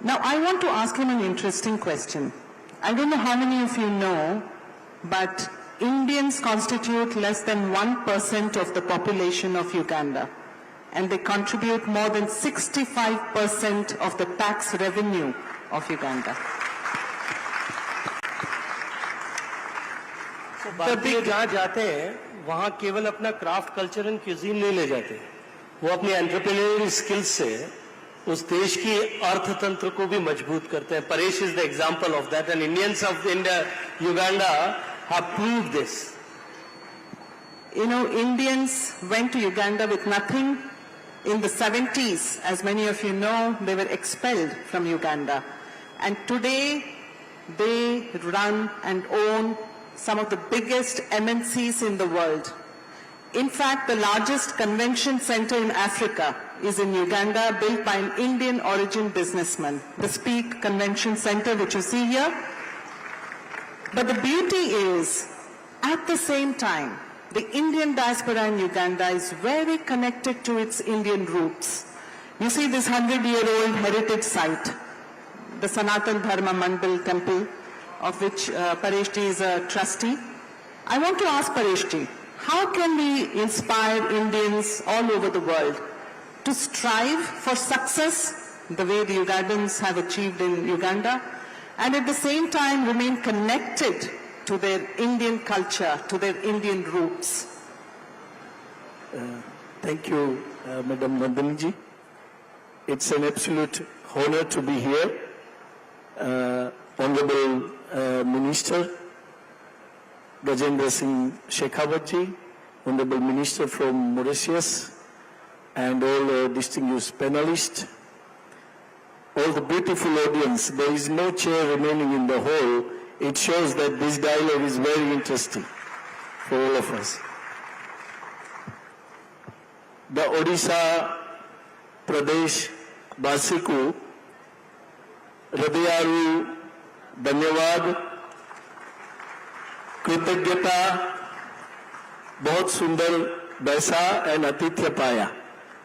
Now, I want to ask him an interesting question. I don't know how many of you know, but Indians constitute less than 1% of the population of Uganda, and they contribute more than 65% of the tax revenue of Uganda. भारतीय जहाँ जाते हैं वहाँ केवल अपना craft culture and cuisine नहीं ले जाते, वो अपनी एंटरप्रेन्योरियल स्किल्स से उस देश की अर्थतंत्र को भी मजबूत करते हैं. Paresh is the example of that, and Indians of India Uganda have proved this. You know, Indians went to Uganda with nothing. In the 70s, as many of you know, they were expelled from Uganda. And today, they run and own some of the biggest MNCs in the world. In fact, the largest convention center in Africa is in Uganda, built by an Indian origin businessman, the Speak Convention Center, which you see here. But the beauty is, at the same time, the Indian diaspora in Uganda is very connected to its Indian roots. You see this 100-year-old heritage site, the Sanatan Dharma Mandal temple, of which Pareshji is a trustee. I want to ask Pareshji, how can we inspire Indians all over the world to strive for success the way the Ugandans have achieved in Uganda, and at the same time remain connected to their Indian culture, to their Indian roots? Thank you, Madam Nandini. It's an absolute honor to be here. Honorable Minister Gajendra Singh Shekhawat, Honorable Minister from Mauritius, and all distinguished panelists, all the beautiful audience. There is no chair remaining in the hall. It shows that this dialogue is very interesting for all of us. The Odisha Pradesh Basiku Hridayaru Dhanyavad Kritagyata बहुत सुंदर बैसा and आतिथ्य पाया.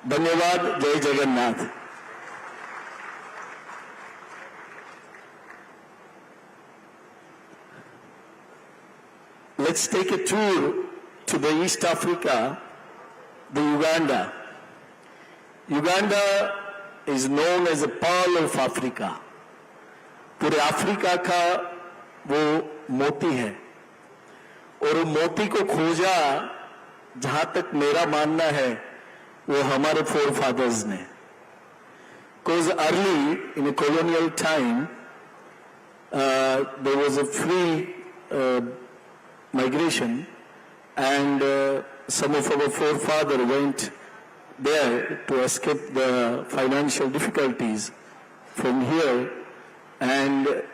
धन्यवाद. जय Jagannath. Let's take a tour to the East Africa, the Uganda. Uganda is known as a pearl of Africa. पूरे Africa का वो मोती है, और वो मोती को खोजा, जहां तक मेरा मानना है, वो हमारे forefathers ने. Because early in a colonial time, there was a free migration, and some of our forefathers went there to escape the financial difficulties from here, and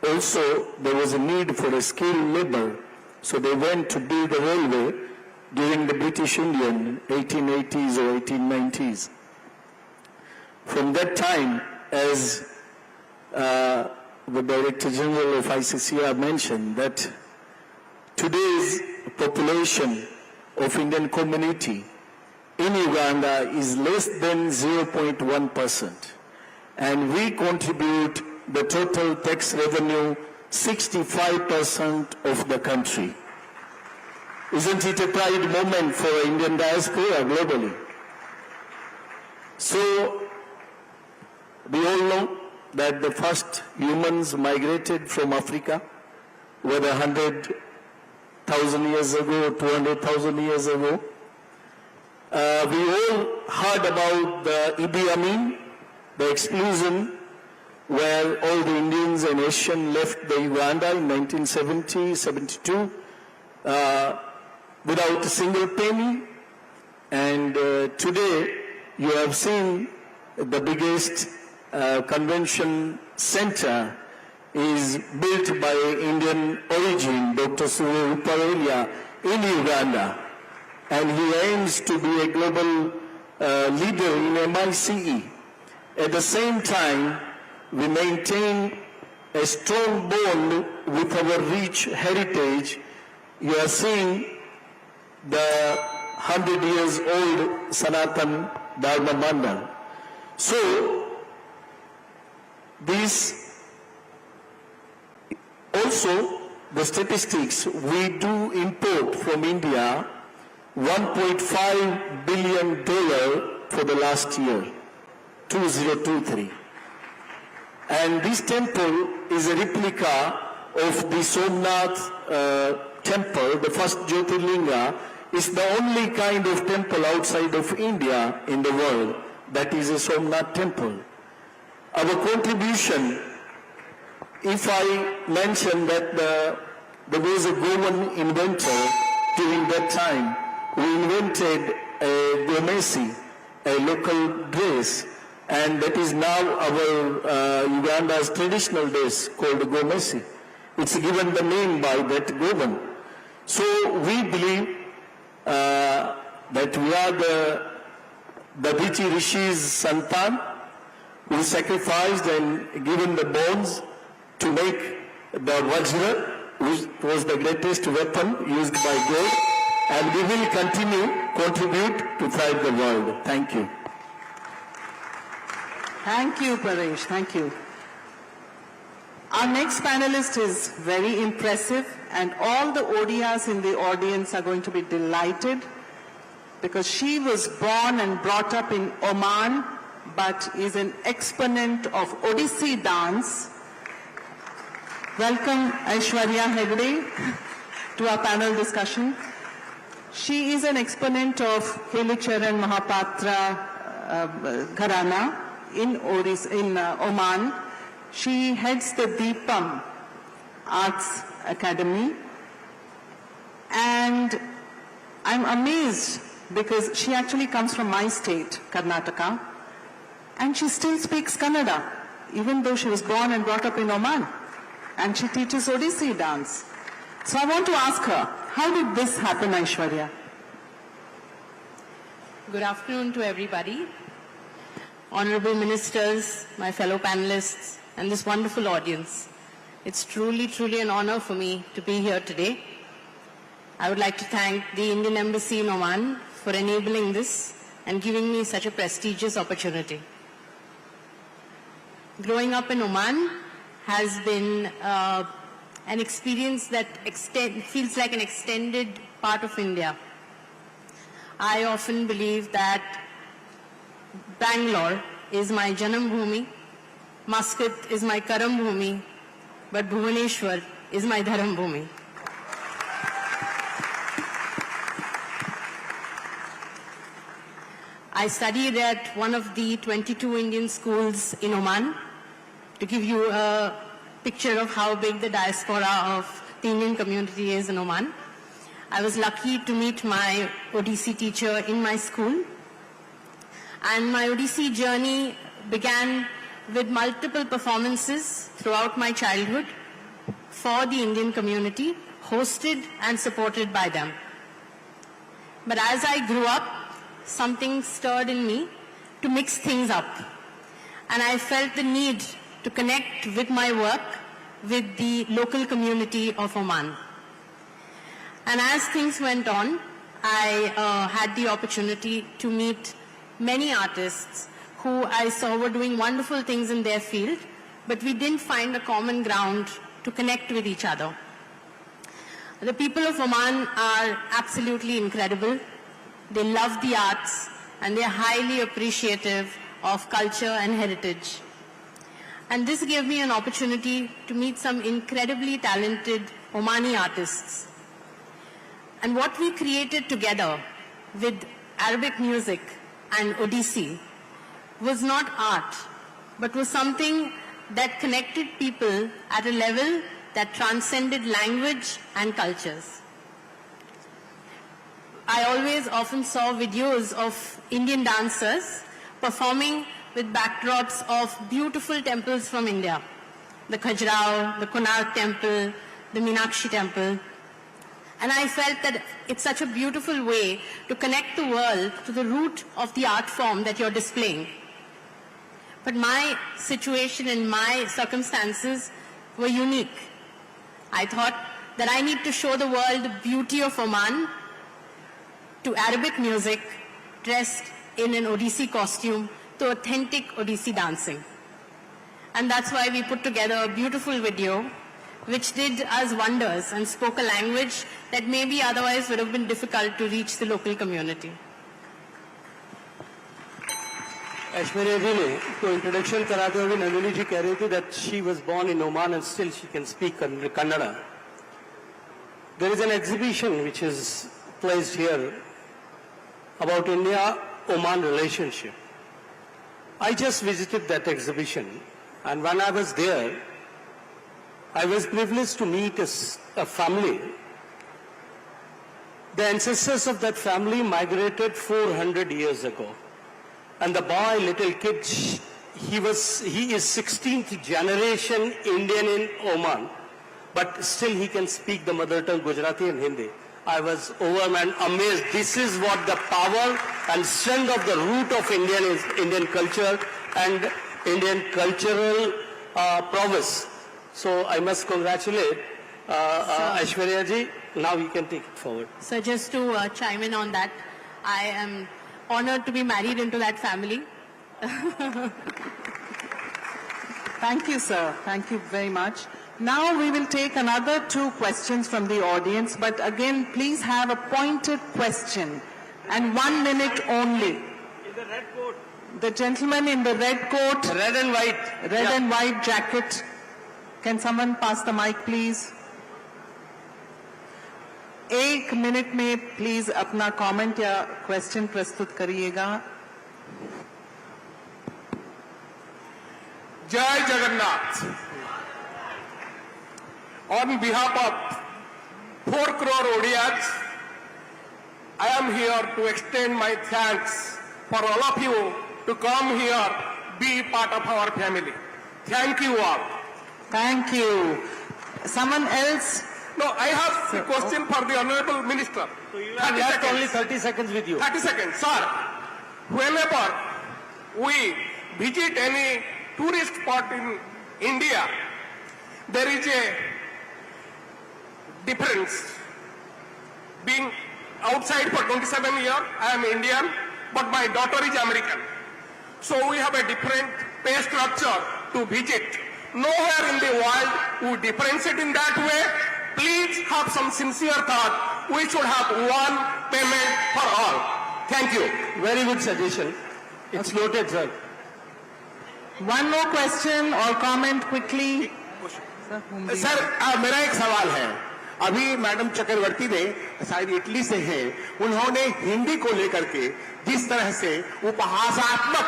also there was a need for a skilled labor, so they went to build a railway during the British Indian 1880s or 1890s. From that time, as the Director General of ICCR mentioned, that today's population of Indian community in Uganda is less than 0.1%, and we contribute the total tax revenue 65% of the country. Isn't it a pride moment for Indian diaspora globally? So we all know that the first humans migrated from Africa, whether 100,000 years ago, 200,000 years ago. We all heard about the Idi Amin, the exclusion, where all the Indians and Asians left the Uganda in 1970-72 without a single penny. And today, you have seen the biggest convention center is built by Indian origin, Dr. Suru Parelia, in Uganda. And he aims to be a global leader in MICE. At the same time, we maintain a strong bond with our rich heritage. You are seeing the 100 years old Sanatan Dharma Mandal. So, this also the statistics, we do import from India $1.5 billion for the last year, 2023. And this temple is a replica of the Somnath temple, the first Jyotirlinga. Is the only kind of temple outside of India in the world that is a Somnath temple. Our contribution, if I mention that there was a Goan inventor during that time, we invented a gomesi, a local dress, and that is now our Uganda's traditional dress called gomesi. It's given the name by that Goan. So we believe that we are the Vichi Rishi's Santan, who sacrificed and given the bones to make the Vajra, which was the greatest weapon used by God, and we will contribute to fight the world. Thank you. Thank you, Paresh. Thank you. Our next panelist is very impressive, and all the Odias in the audience are going to be delighted because she was born and brought up in Oman, but is an exponent of Odissi dance. Welcome, Aishwarya Hegde, to our panel discussion. She is an exponent of Kelicharan Mahapatra Gharana in Oman. She heads the Deepam Arts Academy, and I'm amazed because she actually comes from my state, Karnataka, and she still speaks Kannada, even though she was born and brought up in Oman, and she teaches Odissi dance. So I want to ask her, how did this happen, Aishwarya? Good afternoon to everybody, honorable ministers, my fellow panelists, and this wonderful audience. It's truly, truly an honor for me to be here today. I would like to thank the Indian Embassy in Oman for enabling this and giving me such a prestigious opportunity. Growing up in Oman has been an experience that feels like an extended part of India. I often believe that Bangalore is my Janam Bhumi, Muscat is my Karam Bhumi, but Bhubaneswar is my Dharam Bhumi. I studied at one of the 22 Indian schools in Oman. To give you a picture of how big the diaspora of the Indian community is in Oman, I was lucky to meet my Odissi teacher in my school. And my Odissi journey began with multiple performances throughout my childhood for the Indian community, hosted and supported by them. But as I grew up, something stirred in me to mix things up. And I felt the need to connect with my work with the local community of Oman. And as things went on, I had the opportunity to meet many artists who I saw were doing wonderful things in their field, but we didn't find a common ground to connect with each other. The people of Oman are absolutely incredible. They love the arts, and they're highly appreciative of culture and heritage. And this gave me an opportunity to meet some incredibly talented Omani artists. And what we created together with Arabic music and Odissi was not art, but was something that connected people at a level that transcended language and cultures. I always often saw videos of Indian dancers performing with backdrops of beautiful temples from India. The Khajuraho, the Konark temple, the Meenakshi temple. And I felt that it's such a beautiful way to connect the world to the root of the art form that you're displaying. But my situation and my circumstances were unique. I thought that I need to show the world the beauty of Oman to Arabic music, dressed in an Odissi costume, to authentic Odissi dancing. And that's why we put together a beautiful video which did us wonders and spoke a language that maybe otherwise would have been difficult to reach the local community. Aishwarya जी ने तो introduction कराते हुए नंदिनी जी कह रही थी that she was born in Oman and still she can speak Kannada. There is an exhibition which is placed here about India-Oman relationship. I just visited that exhibition, and when I was there, I was privileged to meet a family. The ancestors of that family migrated 400 years ago. And the boy, little kid, he is 16th generation Indian in Oman, but still he can speak the mother tongue Gujarati and Hindi. I was overwhelmed, amazed. This is what the power and strength of the root of Indian culture and Indian cultural prowess. So I must congratulate Aishwarya ji. Now you can take it forward. So just to chime in on that, I am honored to be married into that family. Thank you, sir. Thank you very much. Now we will take another 2 questions from the audience, but again, please have a pointed question and 1 minute only. In the red coat. The gentleman in the red coat. Red and white. Red and white jacket. Can someone pass the mic, please? 1 minute में please अपना comment या question प्रस्तुत करिएगा. Jai Jagannath. On behalf of 4 crore Odias, I am here to extend my thanks for all of you to come here, be part of our family. Thank you all. Thank you. Someone else? No, I have a question for the Honorable Minister. So you have left only 30 seconds with you. 30 seconds. Sir, whenever we visit any tourist spot in India, there is a difference. Being outside for 27 years, I am Indian, but my daughter is American. So we have a different pay structure to visit. Nowhere in the world we differentiate in that way. Please have some sincere thought. We should have one payment for all. Thank you. Very good suggestion. It's noted, sir. One more question or comment quickly. Sir मेरा एक सवाल है. अभी madam चक्रवर्ती ने शायद Italy से हैं, उन्होंने हिंदी को लेकर के जिस तरह से उपहासात्मक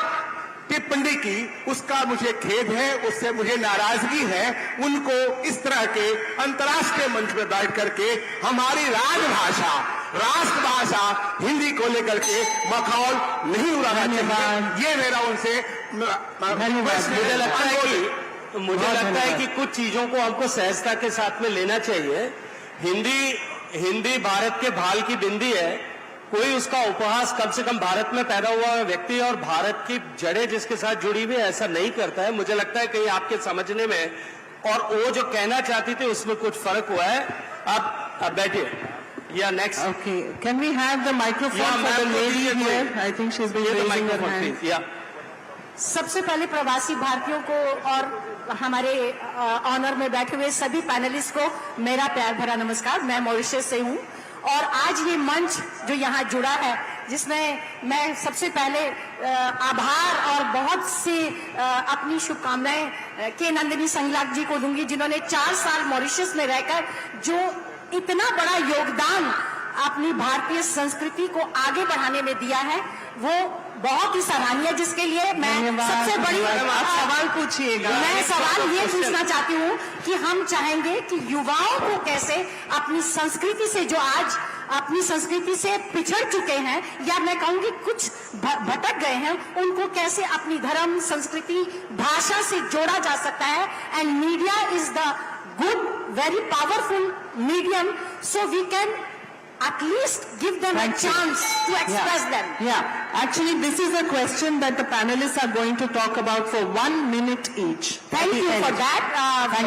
टिप्पणी की, उसका मुझे खेद है, उससे मुझे नाराजगी है. उनको इस तरह के अंतर्राष्ट्रीय मंच पर बैठ करके हमारी राजभाषा, राष्ट्रभाषा हिंदी को लेकर के मखौल नहीं उड़ाना चाहिए. ये मेरा उनसे मुझे लगता है कि कुछ चीजों को हमको सहजता के साथ में लेना चाहिए. हिंदी भारत के भाल की बिंदी है. कोई उसका उपहास कम से कम भारत में पैदा हुआ व्यक्ति और भारत की जड़ें जिसके साथ जुड़ी हुई है ऐसा नहीं करता है. मुझे लगता है कहीं आपके समझने में और वो जो कहना चाहती थी उसमें कुछ फर्क हुआ है. आप बैठिए. या next. Okay. Can we have the microphone for the lady here? I think she's been raising her hand. Yeah. सबसे पहले प्रवासी भारतीयों को और हमारे ऑनर में बैठे हुए सभी पैनलिस्ट को मेरा प्यार भरा नमस्कार. मैं मॉरिशस से हूं और आज ये मंच जो यहाँ जुड़ा है, जिसमें मैं सबसे पहले आभार और बहुत सी अपनी शुभकामनाएं के नंदिनी संगलाक जी को दूंगी, जिन्होंने 4 साल मॉरिशस में रहकर जो इतना बड़ा योगदान अपनी भारतीय संस्कृति को आगे बढ़ाने में दिया है, वो बहुत ही सराहनीय, जिसके लिए मैं सबसे बड़ी सवाल पूछिएगा. मैं सवाल ये पूछना चाहती हूँ कि हम चाहेंगे कि युवाओं को कैसे अपनी संस्कृति से जो आज अपनी संस्कृति से पिछड़ चुके हैं या मैं कहूंगी कुछ भटक गए हैं, उनको कैसे अपनी धर्म, संस्कृति, भाषा से जोड़ा जा सकता है. And media is the good, very powerful medium, so we can at least give them a chance to express them. Yeah, actually this is a question that the panelists are going to talk about for 1 minute each. Thank you for that.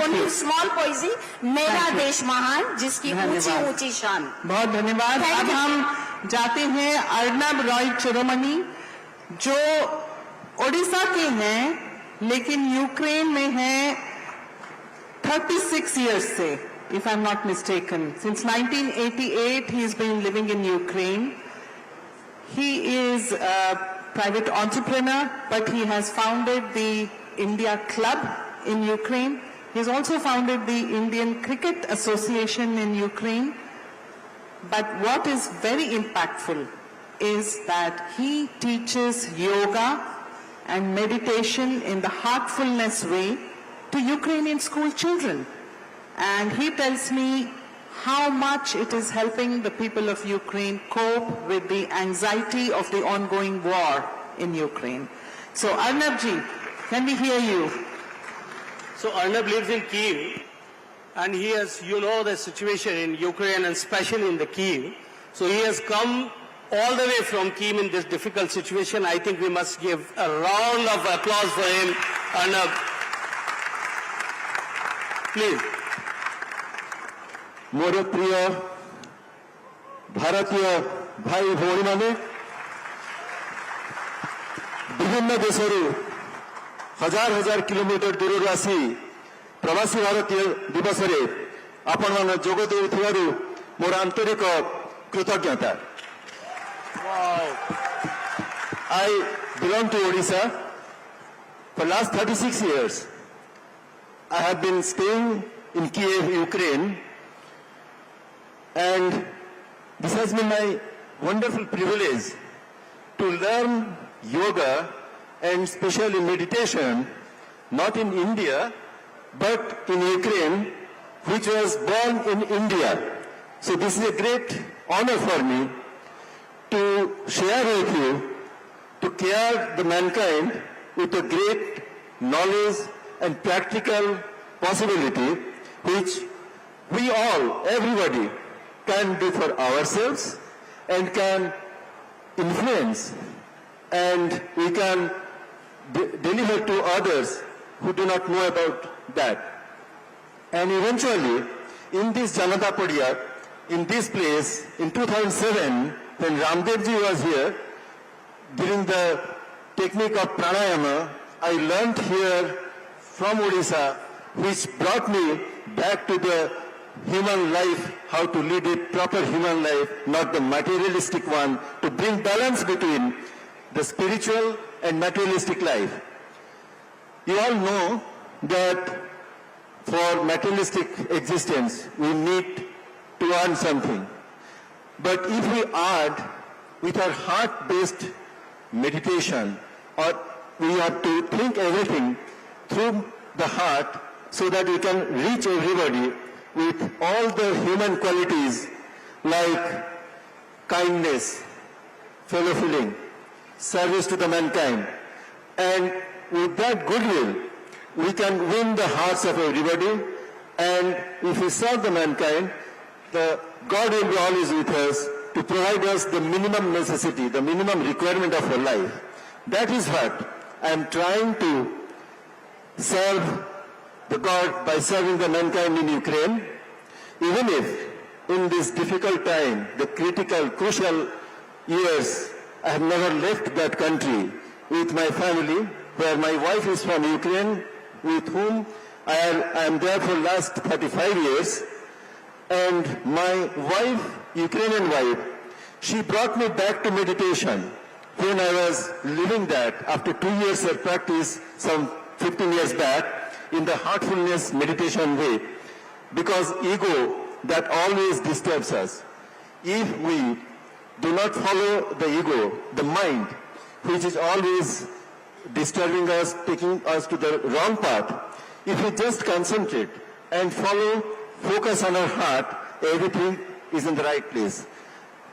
Only small poesy, मेरा देश महान जिसकी ऊंची ऊंची शान. बहुत धन्यवाद. अब हम जाते हैं अर्नब रॉय चिरोमनी, जो ओडिशा के हैं लेकिन यूक्रेन में हैं 36 years से, if I'm not mistaken. Since 1988, he's been living in Ukraine. He is a private entrepreneur, but he has founded the India Club in Ukraine. He's also founded the Indian Cricket Association in Ukraine. But what is very impactful is that he teaches yoga and meditation in the heartfulness way to Ukrainian school children. And he tells me how much it is helping the people of Ukraine cope with the anxiety of the ongoing war in Ukraine. So Arnab ji, can we hear you? So Arnab lives in Kyiv, and he has, you know, the situation in Ukraine and especially in the Kyiv. So he has come all the way from Kyiv in this difficult situation. I think we must give a round of applause for him. Arnab, please. मोर प्रिय भारतीय भाई भौणी माने विभिन्न देशरू हजार हजार kilometre दूर आसी प्रवासी भारतीय दिवस रे आपण मान जोग देउथिबारु मोर आंतरिक कृतज्ञता. I belong to Odisha. For last 36 years I have been staying in Kiev, Ukraine, and this has been my wonderful privilege to learn yoga and especially meditation, not in India, but in Ukraine, which was born in India. So this is a great honor for me to share with you, to care the mankind with a great knowledge and practical possibility, which we all, everybody, can do for ourselves and can influence, and we can deliver to others who do not know about that. And eventually, in this Janata Padya, in this place, in 2007, when Ramdev ji was here, during the technique of pranayama, I learned here from Odisha, which brought me back to the human life, how to lead a proper human life, not the materialistic one, to bring balance between the spiritual and materialistic life. You all know that for materialistic existence, we need to earn something. But if we add with our heart-based meditation, or we have to think everything through the heart so that we can reach everybody with all the human qualities like kindness, fellow feeling, service to the mankind. And with that goodwill, we can win the hearts of everybody. And if we serve the mankind, the God will be always with us to provide us the minimum necessity, the minimum requirement of our life. That is what I am trying to serve the God by serving the mankind in Ukraine. Even if in this difficult time, the critical, crucial years, I have never left that country with my family, where my wife is from Ukraine, with whom I am there for last 35 years. And my wife, Ukrainian wife, she brought me back to meditation when I was living that after 2 years of practice, some 15 years back, in the heartfulness meditation way. Because ego, that always disturbs us. If we do not follow the ego, the mind, which is always disturbing us, taking us to the wrong path, if we just concentrate and follow, focus on our heart, everything is in the right place.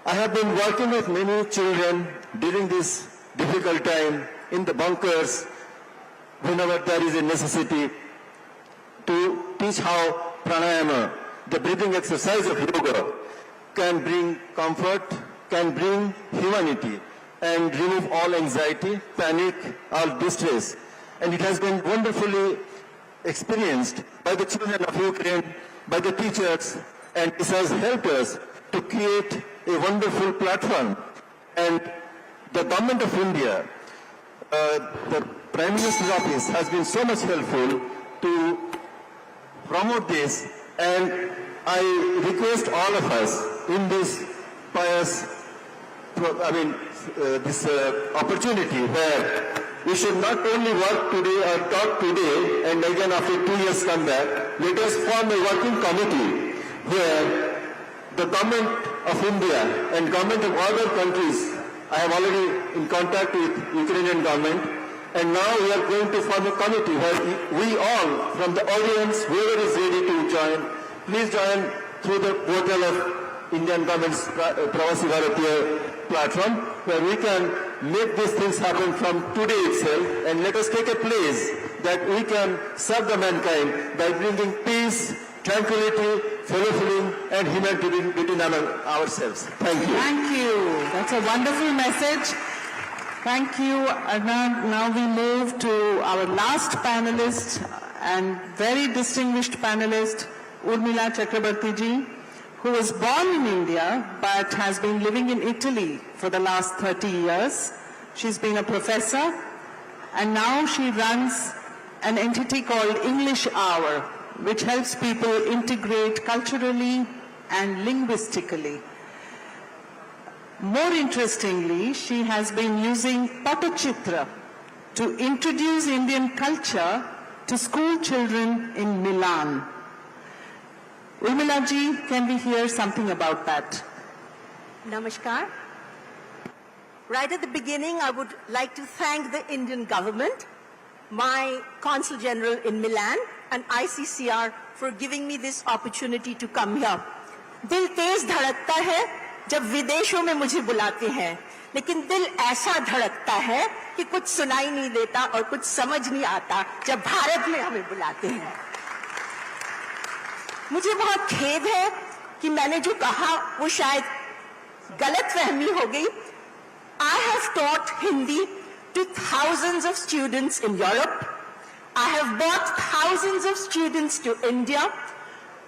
I have been working with many children during this difficult time in the bunkers whenever there is a necessity to teach how pranayama, the breathing exercise of yoga, can bring comfort, can bring humanity, and remove all anxiety, panic, all distress. And it has been wonderfully experienced by the children of Ukraine, by the teachers, and this has helped us to create a wonderful platform. And the government of India, the Prime Minister's office has been so much helpful to promote this, and I request all of us in this pious, this opportunity where we should not only work today or talk today and again after 2 years come back, let us form a working committee where the government of India and government of other countries, I have already in contact with Ukrainian government, and now we are going to form a committee where we all, from the audience, whoever is ready to join, please join through the portal of Indian government's Pravasi Bharatiya platform, where we can make these things happen from today itself, and let us take a place that we can serve the mankind by bringing peace, tranquility, fellow feeling, and humanity between ourselves. Thank you. Thank you. That's a wonderful message. Thank you. And now we move to our last panelist and very distinguished panelist, Urmila Chakrabarti ji, who was born in India but has been living in Italy for the last 30 years. She's been a professor and now she runs an entity called English Hour, which helps people integrate culturally and linguistically. More interestingly, she has been using Patachitra to introduce Indian culture to school children in Milan. Urmila ji, can we hear something about that? Namaskar. Right at the beginning, I would like to thank the Indian government, my Consul General in Milan, and ICCR for giving me this opportunity to come here. दिल तेज धड़कता है जब विदेशों में मुझे बुलाते हैं, लेकिन दिल ऐसा धड़कता है कि कुछ सुनाई नहीं देता और कुछ समझ नहीं आता जब भारत में हमें बुलाते हैं। मुझे बहुत खेद है कि मैंने जो कहा वो शायद गलतफहमी हो गई। I have taught Hindi to thousands of students in Europe. I have brought thousands of students to India,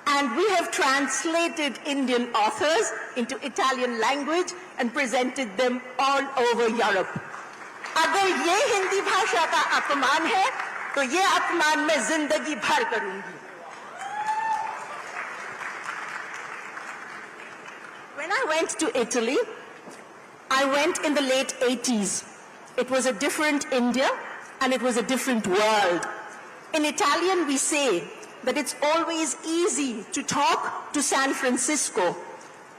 and we have translated Indian authors into Italian language and presented them all over Europe. अगर ये हिंदी भाषा का अपमान है, तो ये अपमान मैं जिंदगी भर करूंगी। When I went to Italy, I went in the late 80s. It was a different India and it was a different world. In Italian, we say that it's always easy to talk to San Francisco,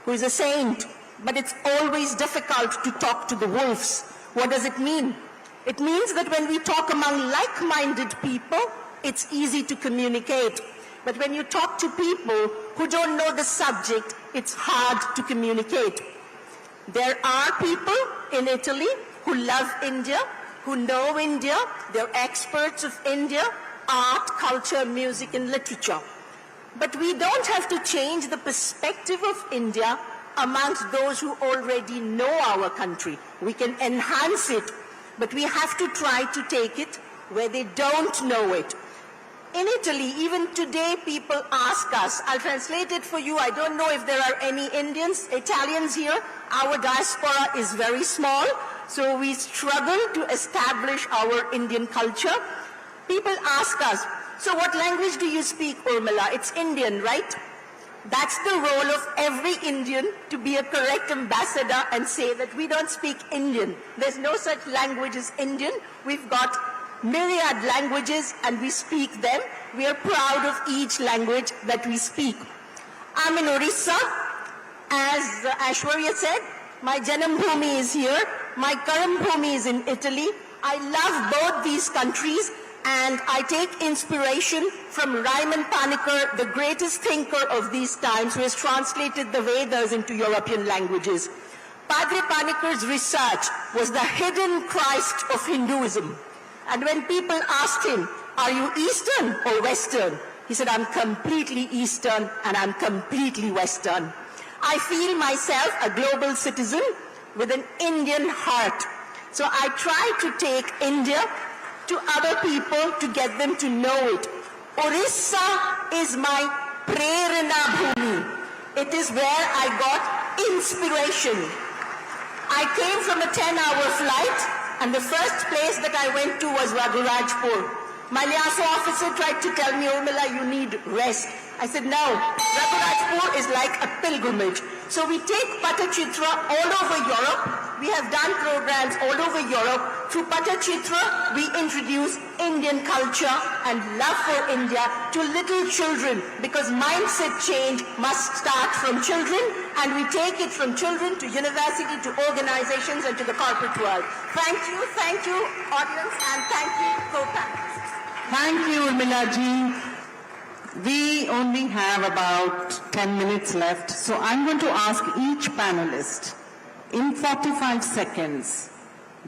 who is a saint, but it's always difficult to talk to the wolves. What does it mean? It means that when we talk among like-minded people, it's easy to communicate. But when you talk to people who don't know the subject, it's hard to communicate. There are people in Italy who love India, who know India, they're experts of India, art, culture, music, and literature. But we don't have to change the perspective of India amongst those who already know our country. We can enhance it, but we have to try to take it where they don't know it. In Italy, even today, people ask us, I'll translate it for you, I don't know if there are any Italians here. Our diaspora is very small, so we struggle to establish our Indian culture. People ask us, so what language do you speak, Urmila? It's Indian, right? That's the role of every Indian, to be a correct ambassador and say that we don't speak Indian. There's no such language as Indian. We've got myriad languages and we speak them. We are proud of each language that we speak. I'm in Odissi. As Aishwarya said, my Janam Bhumi is here. My Karam Bhumi is in Italy. I love both these countries, and I take inspiration from Raiman Panikkar, the greatest thinker of these times, who has translated the Vedas into European languages. Padre Panikar's research was the hidden Christ of Hinduism. And when people asked him, are you Eastern or Western? He said, I'm completely Eastern and I'm completely Western. I feel myself a global citizen with an Indian heart. So I try to take India to other people to get them to know it. Orissa is my prerana bhumi. It is where I got inspiration. I came from a 10-hour flight, and the first place that I went to was Ragurajpur. My liaison officer tried to tell me, Urmila, you need rest. I said, no, Ragurajpur is like a pilgrimage. So we take Patachitra all over Europe. We have done programs all over Europe. Through Patachitra, we introduce Indian culture and love for India to little children, because mindset change must start from children, and we take it from children to university, to organizations, and to the corporate world. Thank you, audience, and thank you, co-panelists. Thank you, Urmila ji. We only have about 10 minutes left, so I'm going to ask each panelist, in 45 seconds,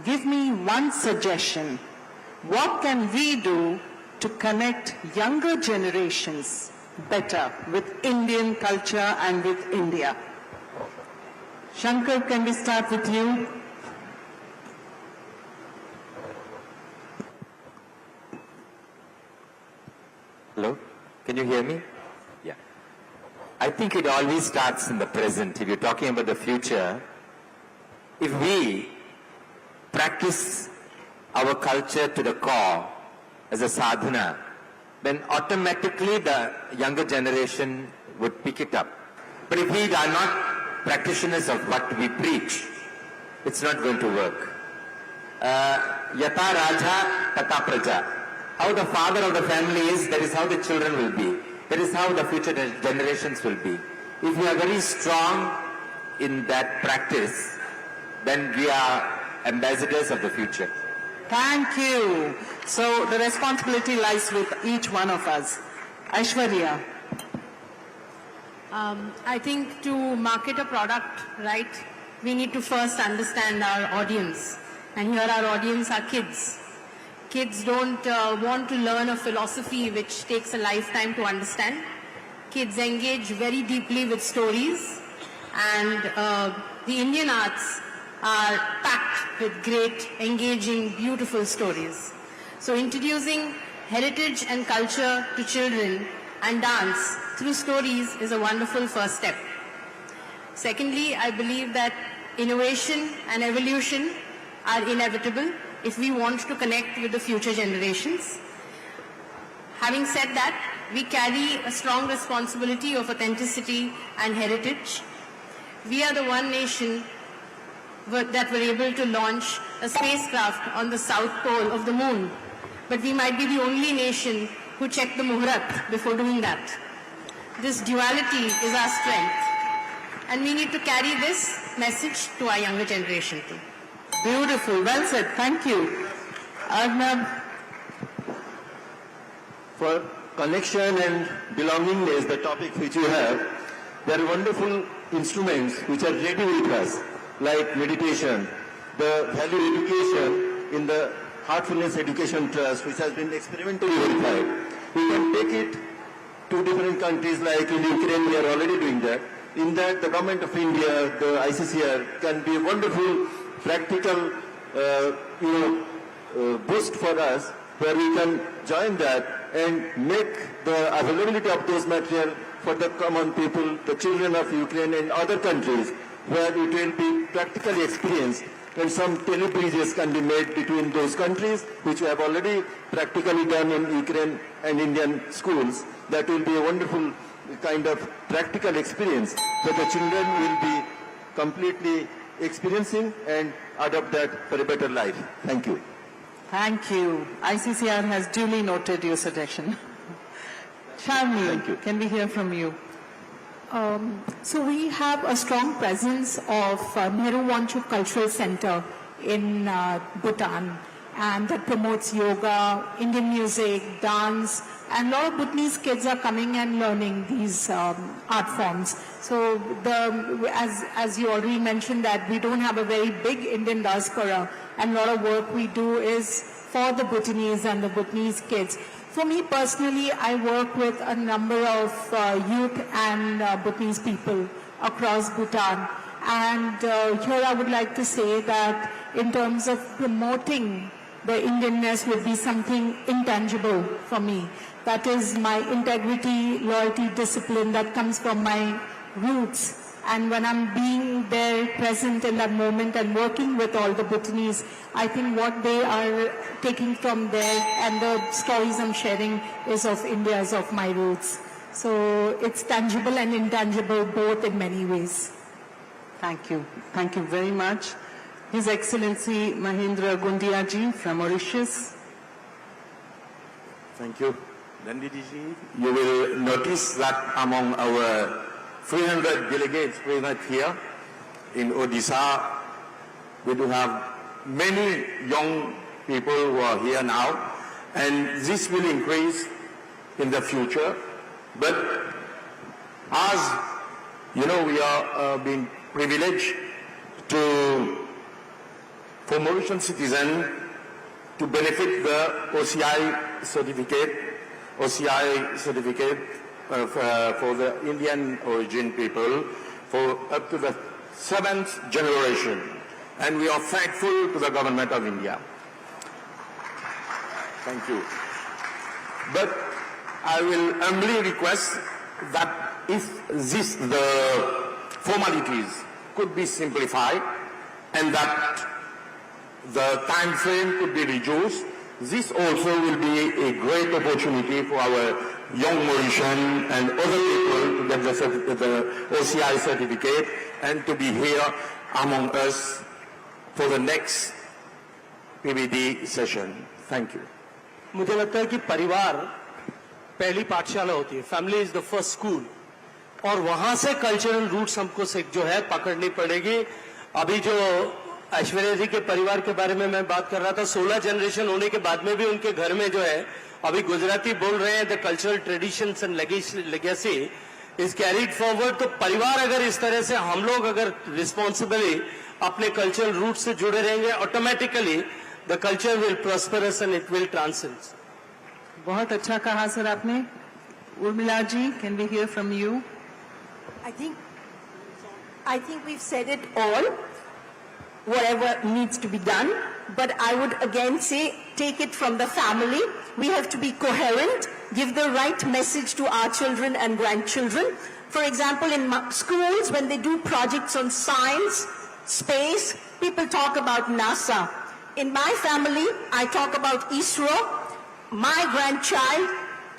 give me one suggestion. What can we do to connect younger generations better with Indian culture and with India? Shankar, can we start with you? Hello? Can you hear me? Yeah. I think it always starts in the present. If you're talking about the future, if we practice our culture to the core as a sadhana, then automatically the younger generation would pick it up. But if we are not practitioners of what we preach, it's not going to work. Yata Raja Tata Praja. How the father of the family is, that is how the children will be. That is how the future generations will be. If we are very strong in that practice, then we are ambassadors of the future. Thank you. So the responsibility lies with each one of us. Aishwarya. I think to market a product right, we need to first understand our audience. And here our audience are kids. Kids don't want to learn a philosophy which takes a lifetime to understand. Kids engage very deeply with stories, and the Indian arts are packed with great, engaging, beautiful stories. So introducing heritage and culture to children and dance through stories is a wonderful first step. Secondly, I believe that innovation and evolution are inevitable if we want to connect with the future generations. Having said that, we carry a strong responsibility of authenticity and heritage. We are the one nation that were able to launch a spacecraft on the south pole of the moon. But we might be the only nation who checked the muhurat before doing that. This duality is our strength. And we need to carry this message to our younger generation too. Beautiful. Well said. Thank you. Arnab. For connection and belongingness, the topic which you have, there are wonderful instruments which are ready with us, like meditation, the value education in the Heartfulness Education Trust, which has been experimentally verified. We can take it to different countries, like in Ukraine, we are already doing that. In that, the government of India, the ICCR, can be a wonderful practical boost for us, where we can join that and make the availability of those material for the common people, the children of Ukraine and other countries, where it will be practically experienced, and some telebridges can be made between those countries, which we have already practically done in Ukraine and Indian schools. That will be a wonderful kind of practical experience that the children will be completely experiencing and adopt that for a better life. Thank you. Thank you. ICCR has duly noted your suggestion. Charmi, can we hear from you? So we have a strong presence of Nehru Wanchuk Cultural Center in Bhutan, and that promotes yoga, Indian music, dance, and a lot of Bhutanese kids are coming and learning these art forms. So as you already mentioned that we don't have a very big Indian diaspora, and a lot of work we do is for the Bhutanese and the Bhutanese kids. For me personally, I work with a number of youth and Bhutanese people across Bhutan. And here I would like to say that in terms of promoting the Indianness would be something intangible for me. That is my integrity, loyalty, discipline that comes from my roots. And when I'm being there present in that moment and working with all the Bhutanese, I think what they are taking from there and the stories I'm sharing is of India, is of my roots. So it's tangible and intangible both in many ways. Thank you. Thank you very much. His Excellency Mahendra Gundiaji from Mauritius. Thank you. Dandiji, you will notice that among our 300 delegates present here in Odissi, we do have many young people who are here now, and this will increase in the future. But as you know, we are being privileged for Mauritian citizens to benefit the OCI certificate for the Indian origin people for up to the 7th generation. And we are thankful to the government of India. Thank you. But I will humbly request that if the formalities could be simplified and that the time frame could be reduced, this also will be a great opportunity for our young Mauritian and other people to get the OCI certificate and to be here among us for the next PBD session. Thank you. मुझे लगता है कि परिवार पहली पाठशाला होती है, family is the first school, और वहां से कल्चरल रूट्स हमको जो है पकड़नी पड़ेगी. अभी जो ऐश्वर्या जी के परिवार के बारे में मैं बात कर रहा था, 16 जनरेशन होने के बाद में भी उनके घर में जो है अभी गुजराती बोल रहे हैं. The cultural traditions and legacy is carried forward. तो परिवार अगर इस तरह से हम लोग अगर रिस्पॉन्सिबली अपने कल्चरल रूट से जुड़े रहेंगे, automatically the culture will prosperous and it will transcend. बहुत अच्छा कहा सर आपने. Urmila ji, can we hear from you? I think we've said it all, whatever needs to be done. But I would again say, take it from the family. We have to be coherent, give the right message to our children and grandchildren. For example, in schools, when they do projects on science, space, people talk about NASA. In my family, I talk about ISRO. My grandchild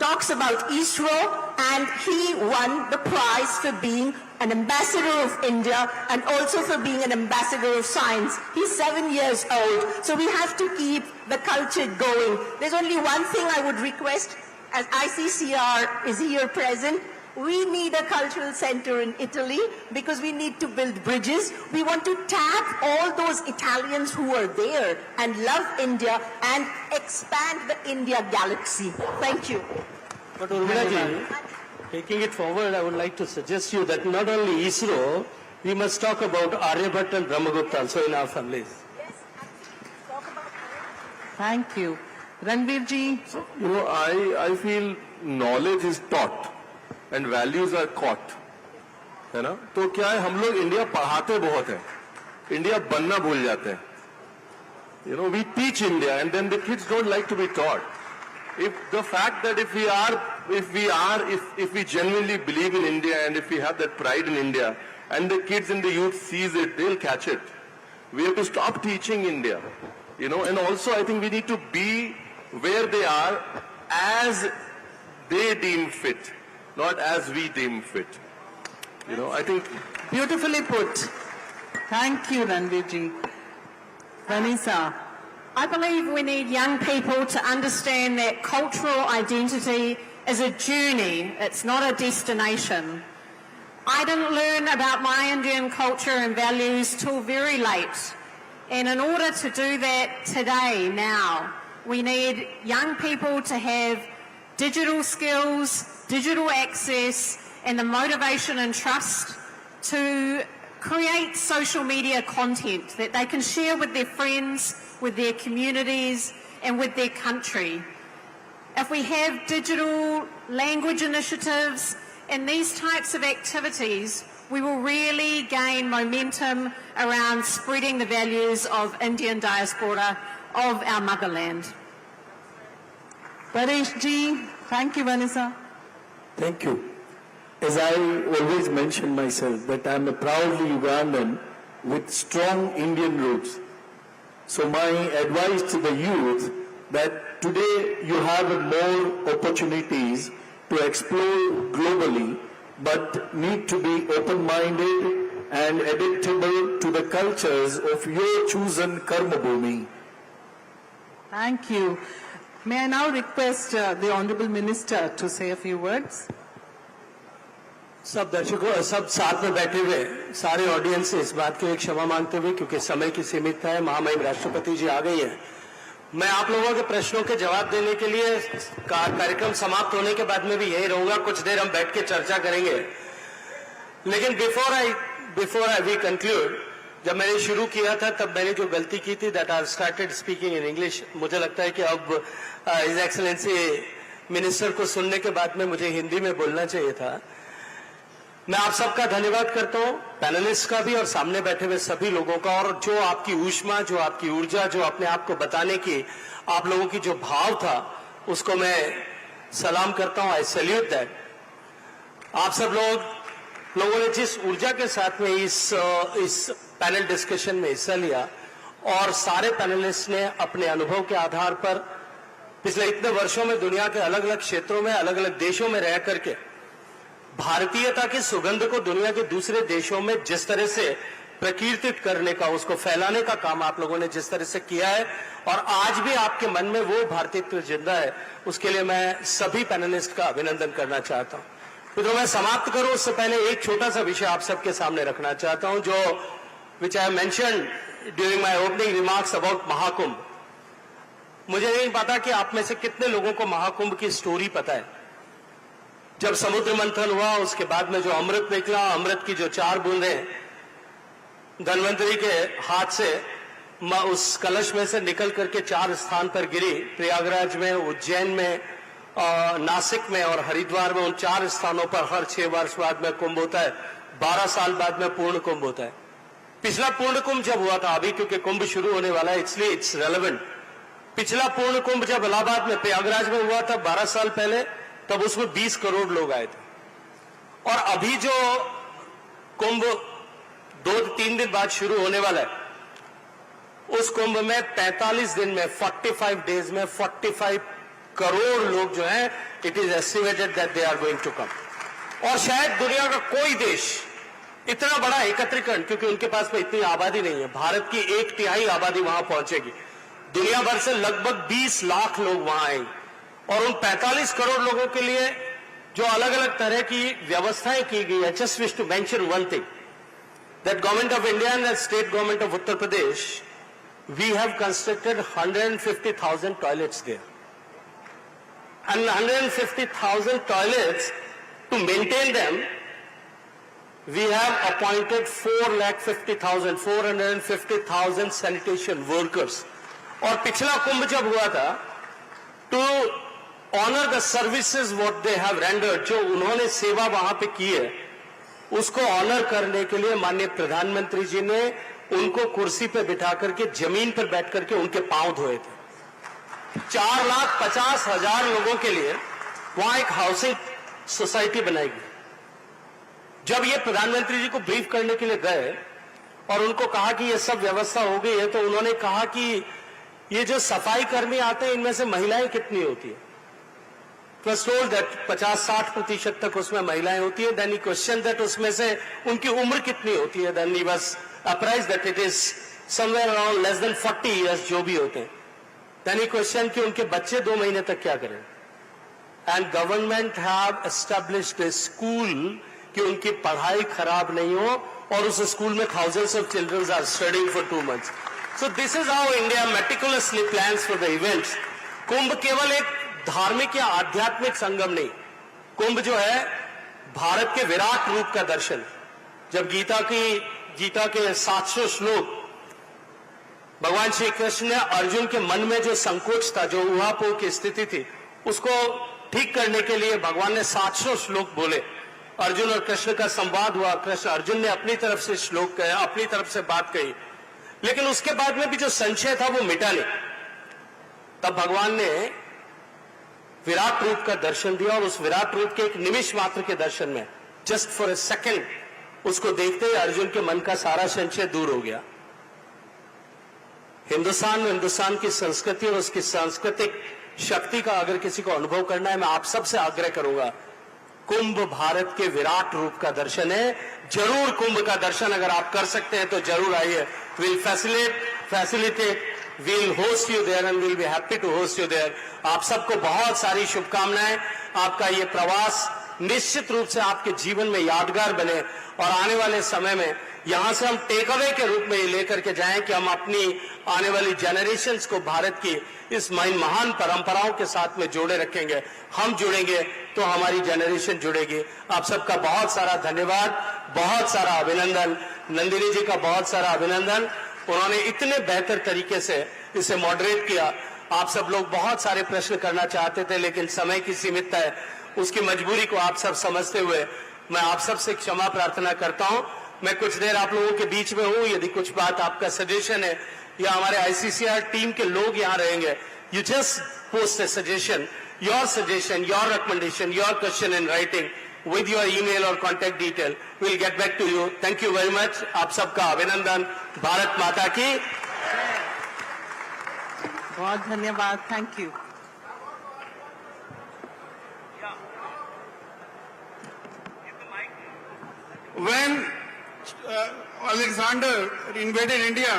talks about ISRO, and he won the prize for being an ambassador of India and also for being an ambassador of science. He's 7 years old. So we have to keep the culture going. There's only one thing I would request, as ICCR is here present. We need a cultural center in Italy because we need to build bridges. We want to tap all those Italians who are there and love India and expand the India galaxy. Thank you. But Urmila ji, taking it forward, I would like to suggest you that not only ISRO, we must talk about Aryabhatta and Brahmagupta also in our families. Yes, talk about that. Thank you. Ranveer ji. You know, I feel knowledge is taught and values are caught. है ना? तो क्या है, हम लोग India पढ़ाते बहुत हैं, इंडिया बनना भूल जाते हैं. You know, we teach India and then the kids don't like to be taught. If the fact that if we genuinely believe in India and if we have that pride in India and the kids and the youth sees it, they'll catch it. We have to stop teaching India, you know, and also I think we need to be where they are as they deem fit, not as we deem fit. You know, I think... Beautifully put. Thank you, Ranveer ji. Vanessa. I believe we need young people to understand that cultural identity is a journey, it's not a destination. I didn't learn about my Indian culture and values till very late. And in order to do that today, now, we need young people to have digital skills, digital access, and the motivation and trust to create social media content that they can share with their friends, with their communities, and with their country. If we have digital language initiatives and these types of activities, we will really gain momentum around spreading the values of Indian diaspora of our motherland. Paresh ji, thank you, Vanessa. Thank you. As I always mention myself, that I am a proudly Ugandan with strong Indian roots. So my advice to the youth that today you have more opportunities to explore globally, but need to be open-minded and adaptable to the cultures of your chosen karma bhumi. Thank you. May I now request the Honourable Minister to say a few words? सब दर्शकों, सब साथ में बैठे हुए सारे audience से इस बात की एक क्षमा मांगते हुए, क्योंकि समय की सीमितता है, महामहिम राष्ट्रपति जी आ गई हैं। मैं आप लोगों के प्रश्नों के जवाब देने के लिए कार्यक्रम समाप्त होने के बाद में भी यही रहूंगा, कुछ देर हम बैठ के चर्चा करेंगे। लेकिन बिफोर आई वी कंक्लूड, जब मैंने शुरू किया था तब मैंने जो गलती की थी, that I started speaking in English. मुझे लगता है कि अब हिज एक्सीलेंसी मिनिस्टर को सुनने के बाद में मुझे हिंदी में बोलना चाहिए था। मैं आप सबका धन्यवाद करता हूं, पैनलिस्ट का भी और सामने बैठे हुए सभी लोगों का, और जो आपकी ऊष्मा, जो आपकी ऊर्जा, जो अपने आप को बताने की आप लोगों की जो भाव था, उसको मैं सलाम करता हूं। आई सैल्यूट दैट। आप सब लोगों ने जिस ऊर्जा के साथ में इस पैनल डिस्कशन में हिस्सा लिया, और सारे पैनलिस्ट ने अपने अनुभव के आधार पर पिछले इतने वर्षों में दुनिया के अलग अलग क्षेत्रों में, अलग अलग देशों में रह करके भारतीयता की सुगंध को दुनिया के दूसरे देशों में जिस तरह से प्रकीर्तित करने का, उसको फैलाने का काम आप लोगों ने जिस तरह से किया है, और आज भी आपके मन में वो भारतीयत्व जिंदा है, उसके लिए मैं सभी पैनलिस्ट का अभिनंदन करना चाहता हूं। तो मैं समाप्त करूं उससे पहले एक छोटा सा विषय आप सबके सामने रखना चाहता हूं, जो which I mention during my opening remarks about Mahakumbh. मुझे नहीं पता कि आप में से कितने लोगों को महाकुंभ की स्टोरी पता है। जब समुद्र मंथन हुआ, उसके बाद में जो अमृत निकला, अमृत की जो 4 बूंदें धन्वंतरी के हाथ से उस कलश में से निकल करके 4 स्थान पर गिरी, प्रयागराज में, उज्जैन में, नासिक में और हरिद्वार में। उन 4 स्थानों पर हर 6 वर्ष बाद में कुंभ होता है, 12 साल बाद में पूर्ण कुंभ होता है। पिछला पूर्ण कुंभ जब हुआ था, अभी क्योंकि कुंभ शुरू होने वाला है इसलिए इट्स रेलेवेंट, पिछला पूर्ण कुंभ जब इलाहाबाद में प्रयागराज में हुआ था 12 साल पहले, तब उसमें 20 करोड़ लोग आए थे। और अभी जो कुंभ 2-3 दिन बाद शुरू होने वाला है, उस कुंभ में 45 दिन में, 45 डेज में 45 करोड़ लोग जो हैं, it is estimated that they are going to come. और शायद दुनिया का कोई देश इतना बड़ा एकत्रीकरण, क्योंकि उनके पास में इतनी आबादी नहीं है, भारत की 1/3 आबादी वहां पहुंचेगी, दुनिया भर से लगभग 20 लाख लोग वहां आएंगे, और उन 45 करोड़ लोगों के लिए जो अलग अलग तरह की व्यवस्थाएं की गई है। Just wish to mention one thing, that government of India and state government of Uttar Pradesh, we have constructed 150,000 toilets there, and 150,000 toilets, to maintain them, we have appointed 450,000 sanitation workers. और पिछला कुंभ जब हुआ था, to honor the services what they have rendered, जो उन्होंने सेवा वहां पे की है, उसको ऑनर करने के लिए माननीय प्रधानमंत्री जी ने उनको कुर्सी पे बिठा करके जमीन पर बैठ करके उनके पांव धोए थे। 4,50,000 लोगों के लिए वहां एक हाउसिंग सोसाइटी बनाई गई। जब ये प्रधानमंत्री जी को ब्रीफ करने के लिए गए और उनको कहा कि ये सब व्यवस्था हो गई है, तो उन्होंने कहा कि ये जो सफाई कर्मी आते हैं, इनमें से महिलाएं कितनी होती है? was told that 50-60% तक उसमें महिलाएं होती है। Then he questioned that उसमें से उनकी उम्र कितनी होती है? Then he was apprised that it is somewhere around less than 40 years जो भी होते हैं। Then he questioned कि उनके बच्चे 2 महीने तक क्या करें? And government have established a school कि उनकी पढ़ाई खराब नहीं हो, और उस स्कूल में thousands of children are studying for 2 months. So this is how India meticulously plans for the events. कुंभ केवल एक धार्मिक या आध्यात्मिक संगम नहीं, कुंभ जो है भारत के विराट रूप का दर्शन। जब गीता के 700 श्लोक भगवान श्री कृष्ण ने अर्जुन के मन में जो संकोच था, जो ऊहापोह की स्थिति थी, उसको ठीक करने के लिए भगवान ने 700 श्लोक बोले। अर्जुन और कृष्ण का संवाद हुआ, अर्जुन ने अपनी तरफ से श्लोक कहे, अपनी तरफ से बात कही, लेकिन उसके बाद में भी जो संशय था वो मिटा नहीं। तब भगवान ने विराट रूप का दर्शन दिया और उस विराट रूप के एक निमिष मात्र के दर्शन में, जस्ट फॉर ए सेकेंड, उसको देखते ही अर्जुन के मन का सारा संशय दूर हो गया। हिंदुस्तान की संस्कृति और उसकी सांस्कृतिक शक्ति का अगर किसी को अनुभव करना है, मैं आप सबसे आग्रह करूंगा, कुंभ भारत के विराट रूप का दर्शन है। जरूर कुंभ का दर्शन अगर आप कर सकते हैं तो जरूर आइए। Will facilitate, will host you there and will be happy to host you there. आप सबको बहुत सारी शुभकामनाएं। आपका ये प्रवास निश्चित रूप से आपके जीवन में यादगार बने और आने वाले समय में यहां से हम टेक अवे के रूप में ये लेकर के जाएं कि हम अपनी आने वाली जनरेशंस को भारत की इस महान परंपराओं के साथ में जोड़े रखेंगे। हम जुड़ेंगे तो हमारी जनरेशन जुड़ेगी। आप सबका बहुत सारा धन्यवाद, बहुत सारा अभिनंदन। नंदिनी जी का बहुत सारा अभिनंदन, उन्होंने इतने बेहतर तरीके से इसे मॉडरेट किया। आप सब लोग बहुत सारे प्रश्न करना चाहते थे, लेकिन समय की सीमितता है, उसकी मजबूरी को आप सब समझते हुए मैं आप सबसे क्षमा प्रार्थना करता हूं। मैं कुछ देर आप लोगों के बीच में हूं, यदि कुछ बात आपका सजेशन है या हमारे आईसीसीआर टीम के लोग यहां रहेंगे, you just post A suggestion, your recommendation, your question in writing with your email or contact detail. We'll get back to you. Thank you very much. आप सबका अभिनंदन। भारत माता की बहुत धन्यवाद। Thank you. When Alexander invaded India,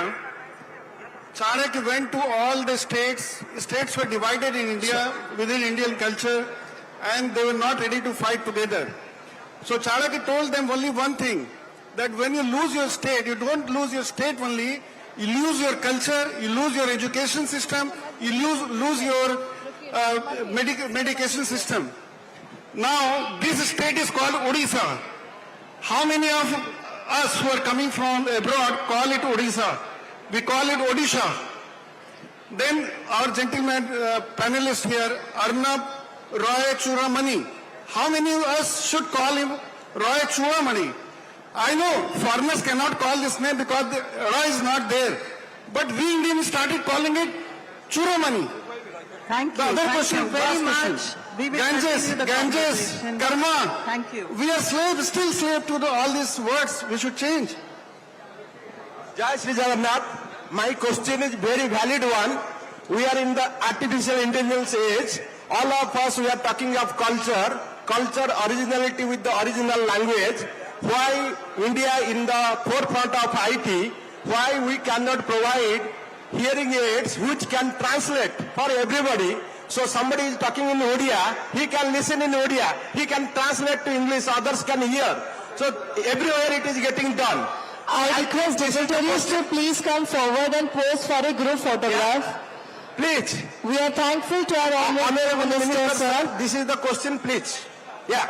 Chanakya went to all the states. States were divided in India within Indian culture, and they were not ready to fight together. So Chanakya told them only one thing, that when you lose your state, you don't lose your state only, you lose your culture, you lose your education system, you lose your medication system. Now, this state is called Odisha. How many of us who are coming from abroad call it Odisha? We call it Odisha. Then our gentleman panelist here, Arnab Roy Churamani. How many of us should call him Roy Churamani? I know foreigners cannot call this name because the Roy is not there. But we Indians started calling it Churamani. Thank you. The other question, very much. Ganges, Karma. Thank you. We are slaves, still slave to all these words. We should change. Jai Shri Jagannath. My question is very valid one. We are in the artificial intelligence age. All of us, we are talking of culture, originality with the original language. Why India in the forefront of IT? Why we cannot provide hearing aids which can translate for everybody? So somebody is talking in Odia, he can listen in Odia, he can translate to English, others can hear. So everywhere it is getting done. I request dignitaries to please come forward and pose for a group photograph. Yeah. Please. We are thankful to our Honorable Minister, sir. This is the question, please. Yeah.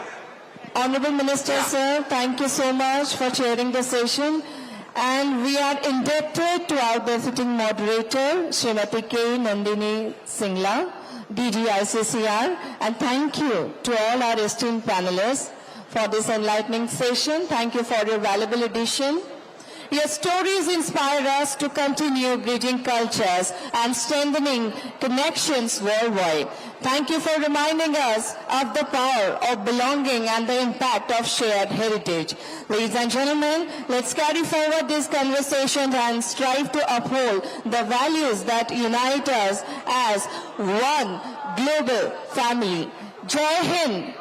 Honorable Minister, sir, thank you so much for chairing the session. And we are indebted to our befitting moderator, Srimati K. Nandini Singla, DG ICCR. And thank you to all our esteemed panelists for this enlightening session. Thank you for your valuable addition. Your stories inspire us to continue bridging cultures and strengthening connections worldwide. Thank you for reminding us of the power of belonging and the impact of shared heritage. Ladies and gentlemen, let's carry forward these conversations and strive to uphold the values that unite us as one global family. Jai Hind!